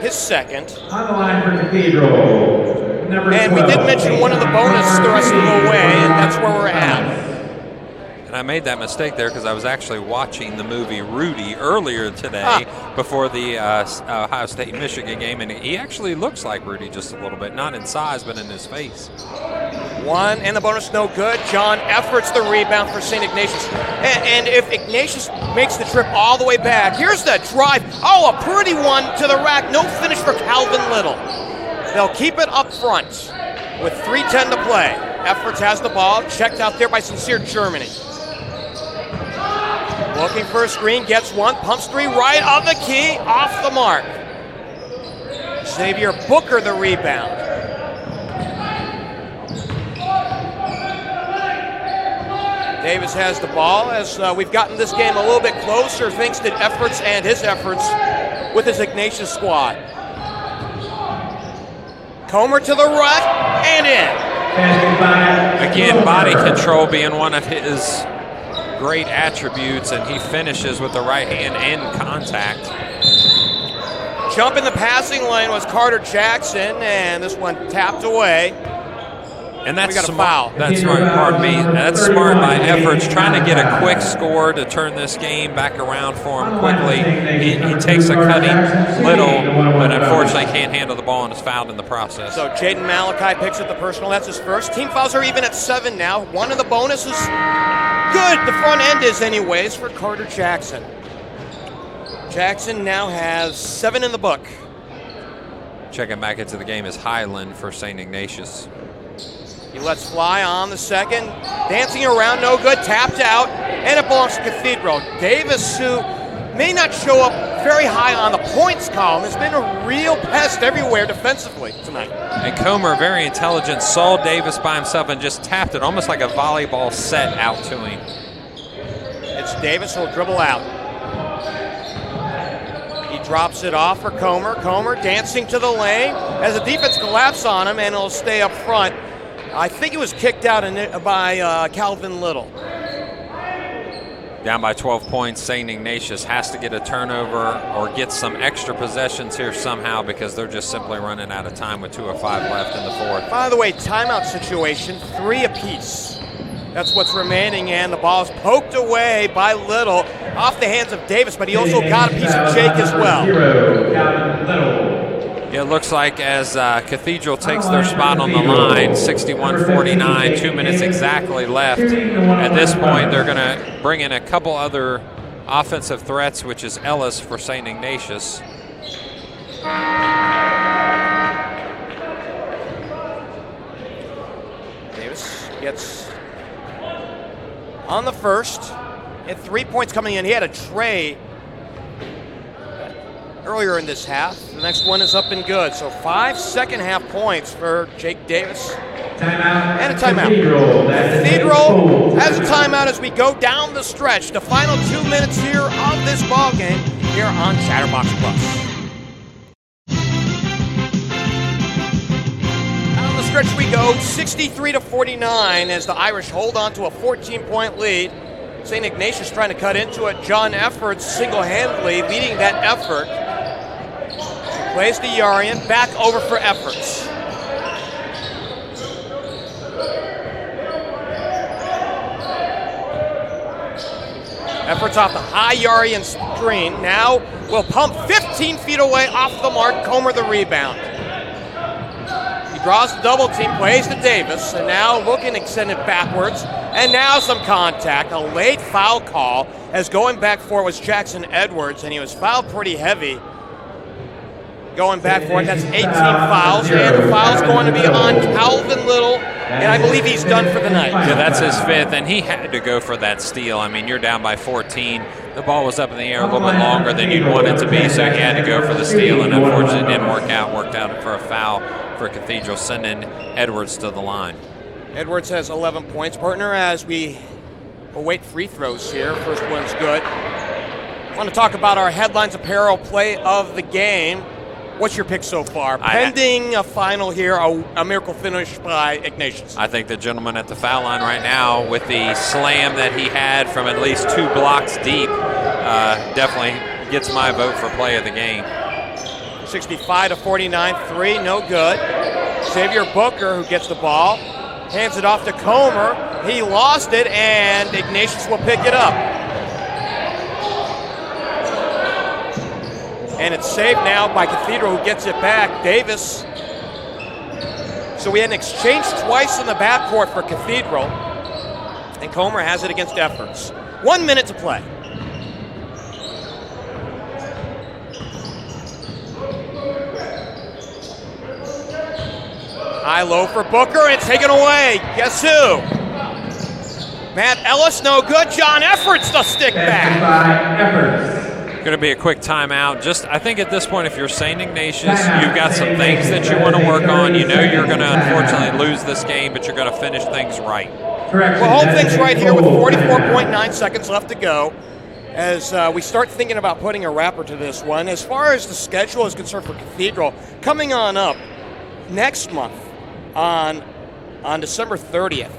his second. On the line for Cathedral. And we did mention one of the bonus the rest of the way, and that's where we're at. And I made that mistake there because I was actually watching the movie Rudy earlier today before the Ohio State-Michigan game, and he actually looks like Rudy just a little bit, not in size, but in his face. 1 and the bonus no good. John Efforts the rebound for St. Ignatius. And if Ignatius makes the trip all the way back, here's the drive. Oh, a pretty one to the rack. No finish for Calvin Little. They'll keep it up front with 3:10 to play. Efforts has the ball, checked out there by Sincere Germany. Looking for a screen, gets 1, pumps 3, right on the key, off the mark. Xavier Booker the rebound. Davis has the ball as we've gotten this game a little bit closer thanks to Efforts and his efforts with his Ignatius squad. Comer to the right and in. Again, body control being one of his great attributes, and he finishes with the right hand in contact. Jump in the passing lane was Carter Jackson, and this one tapped away. And that's we got a smart. foul. That's smart. Pardon me. That's smart by Efforts, trying to get a quick score to turn this game back around for him quickly. He takes a cutting Little, but unfortunately can't handle the ball and is fouled in the process. So Jaden Malachi picks up the personal. That's his first. Team fouls are even at 7 now. One of the bonuses, good. The front end is anyways for Carter Jackson. Jackson now has 7 in the book. Checking back into the game is Highland for St. Ignatius. He lets fly on the second. Dancing around, no good. Tapped out, and it belongs to Cathedral. Davis, who may not show up very high on the points column has been a real pest everywhere defensively tonight. And Comer, very intelligent, saw Davis by himself and just tapped it almost like a volleyball set out to him. It's Davis who'll dribble out. He drops it off for Comer. Comer dancing to the lane as the defense collapses on him, and he'll stay up front. I think it was kicked out by Calvin Little. Down by 12 points, St. Ignatius has to get a turnover or get some extra possessions here somehow because they're just simply running out of time with 2:05 left in the fourth. By the way, timeout situation, 3 apiece. That's what's remaining, and the ball is poked away by Little off the hands of Davis, but he also got a piece of Jake as well. It looks like as Cathedral takes their spot on the line, 61-49, 2 minutes exactly left. At this point, they're going to bring in a couple other offensive threats, which is Ellis for St. Ignatius. Davis gets on the first. He had 3 points coming in. He had a tray earlier in this half. The next one is up and good. So 5 second-half points for Jake Davis. Timeout. And a timeout. Cathedral has a timeout as we go down the stretch. The final 2 minutes here of this ball game here on Chatterbox Plus. Down the stretch we go, 63-49 as the Irish hold on to a 14-point lead. St. Ignatius trying to cut into it. John Efforts single-handedly leading that effort. Plays to Yarian, back over for Efforts. Efforts off the high Yarian screen. Now will pump 15 feet away off the mark. Comer the rebound. He draws the double team, plays to Davis, and now looking to extend it backwards. And now some contact. A late foul call as going back for it was Jackson Edwards, and he was fouled pretty heavy. Going back for it, that's 18 fouls, and the foul's going to be on Calvin Little, and I believe he's done for the night. Yeah, that's his 5th, and he had to go for that steal. I mean, you're down by 14. The ball was up in the air a little bit longer than you'd want it to be, so he had to go for the steal, and unfortunately it didn't work out. Worked out for a foul for Cathedral, sending Edwards to the line. Edwards has 11 points, partner, as we await free throws here. First one's good. I want to talk about our Headlines Apparel play of the game. What's your pick so far? Pending a final here, a miracle finish by Ignatius. I think the gentleman at the foul line right now, with the slam that he had from at least 2 blocks deep, definitely gets my vote for play of the game. 65-49, 3, no good. Xavier Booker, who gets the ball, hands it off to Comer. He lost it, and Ignatius will pick it up. And it's saved now by Cathedral, who gets it back. Davis. So we had an exchange twice in the backcourt for Cathedral. And Comer has it against Efforts. 1 minute to play. High low for Booker, and it's taken away. Guess who? Matt Ellis, no good. John Efforts, the stick back. Going to be a quick timeout. I think at this point, if you're St. Ignatius, you've got some things that you want to work on. You know you're going to unfortunately lose this game, but you're going to finish things right. We'll hold things right here with 44.9 seconds left to go as we start thinking about putting a wrapper to this one. As far as the schedule is concerned for Cathedral, coming on up next month on December 30th,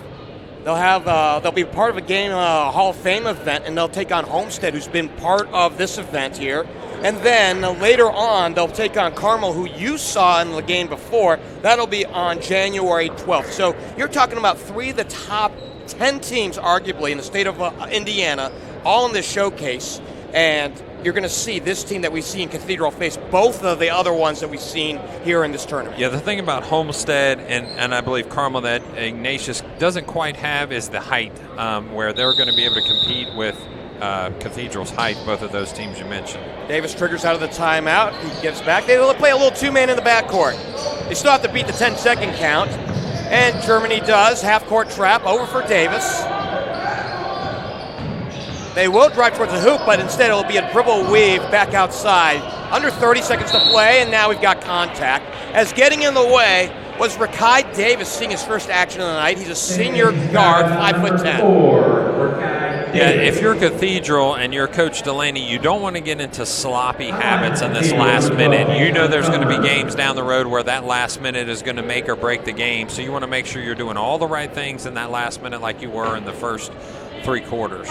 they'll be part of a game Hall of Fame event, and they'll take on Homestead, who's been part of this event here. And then later on, they'll take on Carmel, who you saw in the game before. That'll be on January 12th. So you're talking about 3 of the top 10 teams, arguably, in the state of Indiana, all in this showcase. And you're going to see this team that we see in Cathedral face both of the other ones that we've seen here in this tournament. Yeah, the thing about Homestead and I believe Carmel that Ignatius doesn't quite have is the height, where they're going to be able to compete with Cathedral's height, both of those teams you mentioned. Davis triggers out of the timeout. He gets back. They will play a little 2-man in the backcourt. They still have to beat the 10-second count, and Germany does. Half-court trap over for Davis. They will drive towards the hoop, but instead it'll be a dribble weave back outside. Under 30 seconds to play, and now we've got contact. As getting in the way was Rakai Davis, seeing his first action of the night. He's a senior guard, 5'10". Yeah, if you're Cathedral and you're Coach Delaney, you don't want to get into sloppy habits in this last minute. You know there's going to be games down the road where that last minute is going to make or break the game, so you want to make sure you're doing all the right things in that last minute like you were in the first 3 quarters.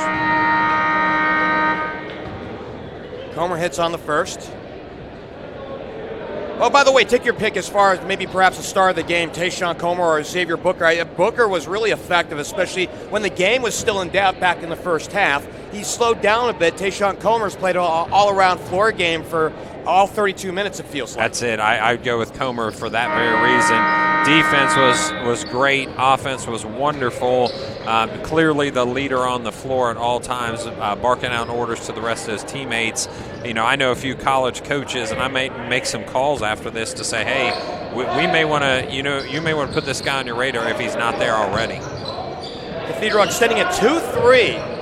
Comer hits on the first. Oh, by the way, take your pick as far as maybe perhaps the star of the game, Tayshawn Comer or Xavier Booker. Booker was really effective, especially when the game was still in doubt back in the first half. He slowed down a bit. Tayshawn Comer's played an all-around floor game for all 32 minutes, it feels like. That's it. I'd go with Comer for that very reason. Defense was great. Offense was wonderful. Clearly the leader on the floor at all times, barking out orders to the rest of his teammates. You know, I know a few college coaches, and I may make some calls after this to say, hey, we may want to, you may want to put this guy on your radar if he's not there already. Cathedral extending a 2-3.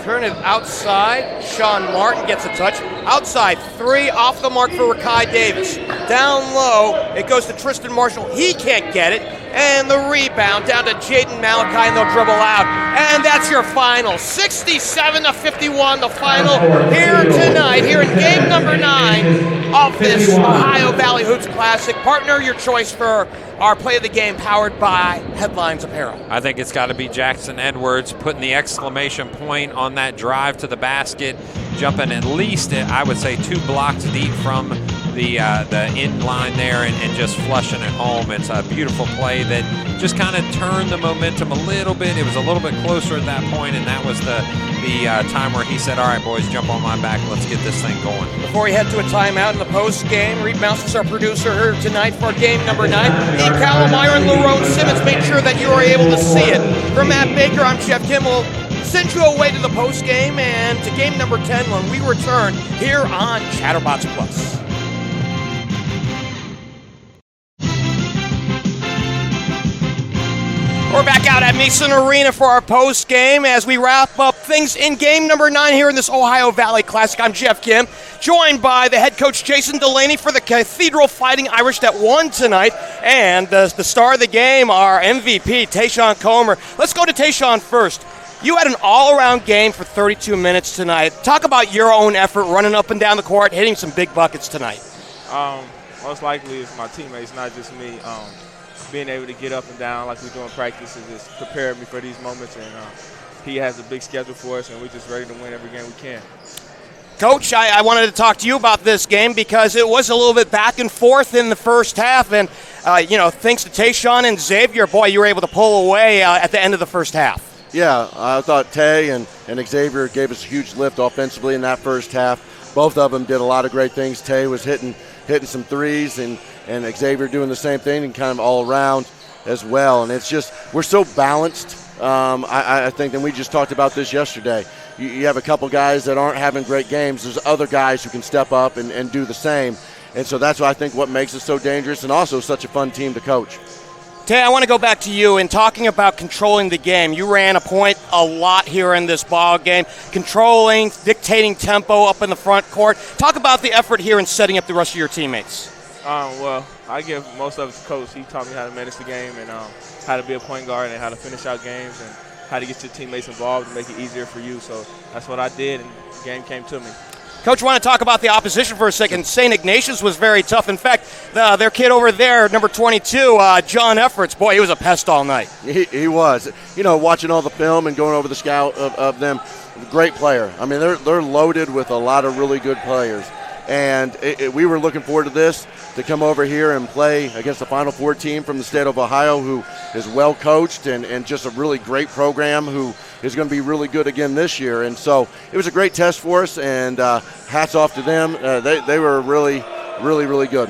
Turn it outside. Sean Martin gets a touch. Outside, 3 off the mark for Rakai Davis. Down low, it goes to Tristan Marshall. He can't get it. And the rebound down to Jaden Malachi, and they'll dribble out. And that's your final. 67-51, the final here tonight, here in game number 9 of this Ohio Valley Hoops Classic. Partner your choice for our play of the game, powered by Headlines Apparel. I think it's got to be Jackson Edwards putting the exclamation point on that drive to the basket, jumping at least, I would say, 2 blocks deep from the end line there and just flushing it home. It's a beautiful play that just kind of turned the momentum a little bit. It was a little bit closer at that point, and that was the time where he said, all right, boys, jump on my back. Let's get this thing going. Before we head to a timeout in the post game, Reed Mouse is our producer here tonight for game number 9. Ian Callumire and Lerone Simmons made sure that you were able to see it. For Matt Baker, I'm Geoff Kim. We'll send you away to the post game and to game number 10 when we return here on Chatterbox Plus. We're back out at Mason Arena for our post game as we wrap up things in game number 9 here in this Ohio Valley Classic. I'm Geoff Kim, joined by the head coach Jason Delaney for the Cathedral Fighting Irish that won tonight, and the star of the game, our MVP, Tayshawn Comer. Let's go to Tayshawn first. You had an all-around game for 32 minutes tonight. Talk about your own effort running up and down the court, hitting some big buckets tonight. Most likely it's my teammates, not just me. Being able to get up and down like we do in practice has just prepared me for these moments, and he has a big schedule for us, and we're just ready to win every game we can. Coach, I wanted to talk to you about this game because it was a little bit back and forth in the first half, and thanks to Tayshawn and Xavier, boy, you were able to pull away at the end of the first half. Yeah, I thought Tay and Xavier gave us a huge lift offensively in that first half. Both of them did a lot of great things. Tay was hitting some threes, and Xavier doing the same thing, and kind of all around as well. And it's just, we're so balanced. I think, and we just talked about this yesterday. You have a couple guys that aren't having great games. There's other guys who can step up and do the same. And so that's what I think what makes us so dangerous, and also such a fun team to coach. Tay, I want to go back to you and talking about controlling the game. You ran a point a lot here in this ball game, controlling, dictating tempo up in the front court. Talk about the effort here in setting up the rest of your teammates. Well, I give most of it to Coach. He taught me how to manage the game and how to be a point guard and how to finish out games and how to get your teammates involved and make it easier for you. So that's what I did, and the game came to me. Coach, I want to talk about the opposition for a second. St. Ignatius was very tough. In fact, their kid over there, number 22, John Efforts, boy, he was a pest all night. He was. Watching all the film and going over the scout of them, great player. I mean, they're loaded with a lot of really good players. And we were looking forward to this, to come over here and play against the Final Four team from the state of Ohio, who is well coached and just a really great program, who is going to be really good again this year. And so it was a great test for us, and hats off to them. They were really, really, really good.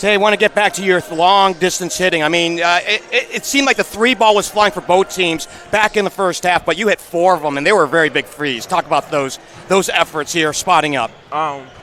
Tay, I want to get back to your long-distance hitting. I mean, it seemed like the three ball was flying for both teams back in the first half, but you hit 4 of them, and they were very big threes. Talk about those efforts here, spotting up.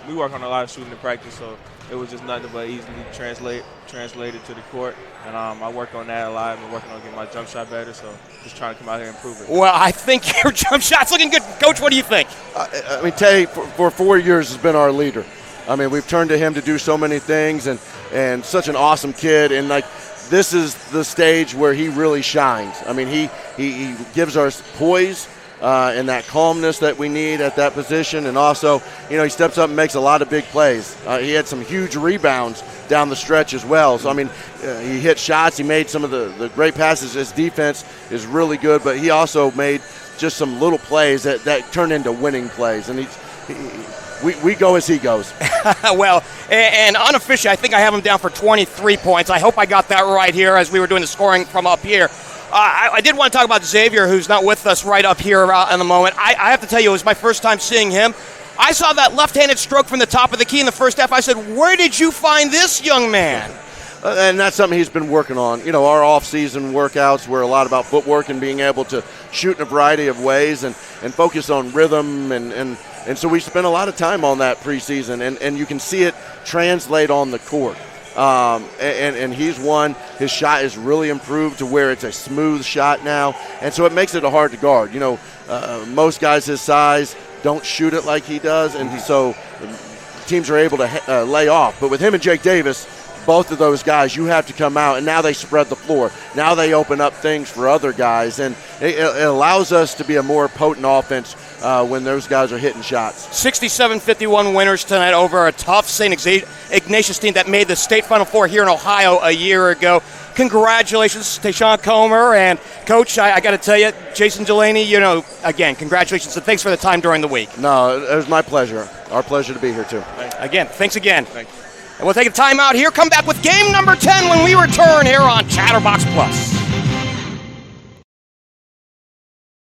We work on a lot of shooting in practice, so it was just nothing but easily translated to the court. And I worked on that a lot. I've been working on getting my jump shot better, so just trying to come out here and improve it. Well, I think your jump shot's looking good. Coach, what do you think? I mean, Tay, for 4 years, has been our leader. I mean, we've turned to him to do so many things, and such an awesome kid. And, like, this is the stage where he really shines. I mean, he gives us poise and that calmness that we need at that position. And also, he steps up and makes a lot of big plays. He had some huge rebounds down the stretch as well. So, I mean, he hit shots. He made some of the great passes. His defense is really good, but he also made just some little plays that turned into winning plays. And we go as he goes. Well, and unofficially, I think I have him down for 23 points. I hope I got that right here as we were doing the scoring from up here. I did want to talk about Xavier, who's not with us right up here in the moment. I have to tell you, it was my first time seeing him. I saw that left-handed stroke from the top of the key in the first half. I said, where did you find this young man? And that's something he's been working on. Our off-season workouts were a lot about footwork and being able to shoot in a variety of ways and focus on rhythm. And so we spent a lot of time on that preseason, and you can see it translate on the court. And he's won. His shot is really improved to where it's a smooth shot now, and so it makes it hard to guard. Most guys his size don't shoot it like he does, and so teams are able to lay off. But with him and Jake Davis, both of those guys, you have to come out, and now they spread the floor. Now they open up things for other guys, and it allows us to be a more potent offense when those guys are hitting shots. 67-51 winners tonight over a tough St. Ignatius team that made the state Final Four here in Ohio a year ago. Congratulations, Tayshawn Comer, and Coach, I got to tell you, Jason Delaney, again, congratulations, and thanks for the time during the week. No, it was my pleasure. Our pleasure to be here, too. Again, thanks again. Thank you. And we'll take a time out here, come back with game number 10 when we return here on Chatterbox Plus.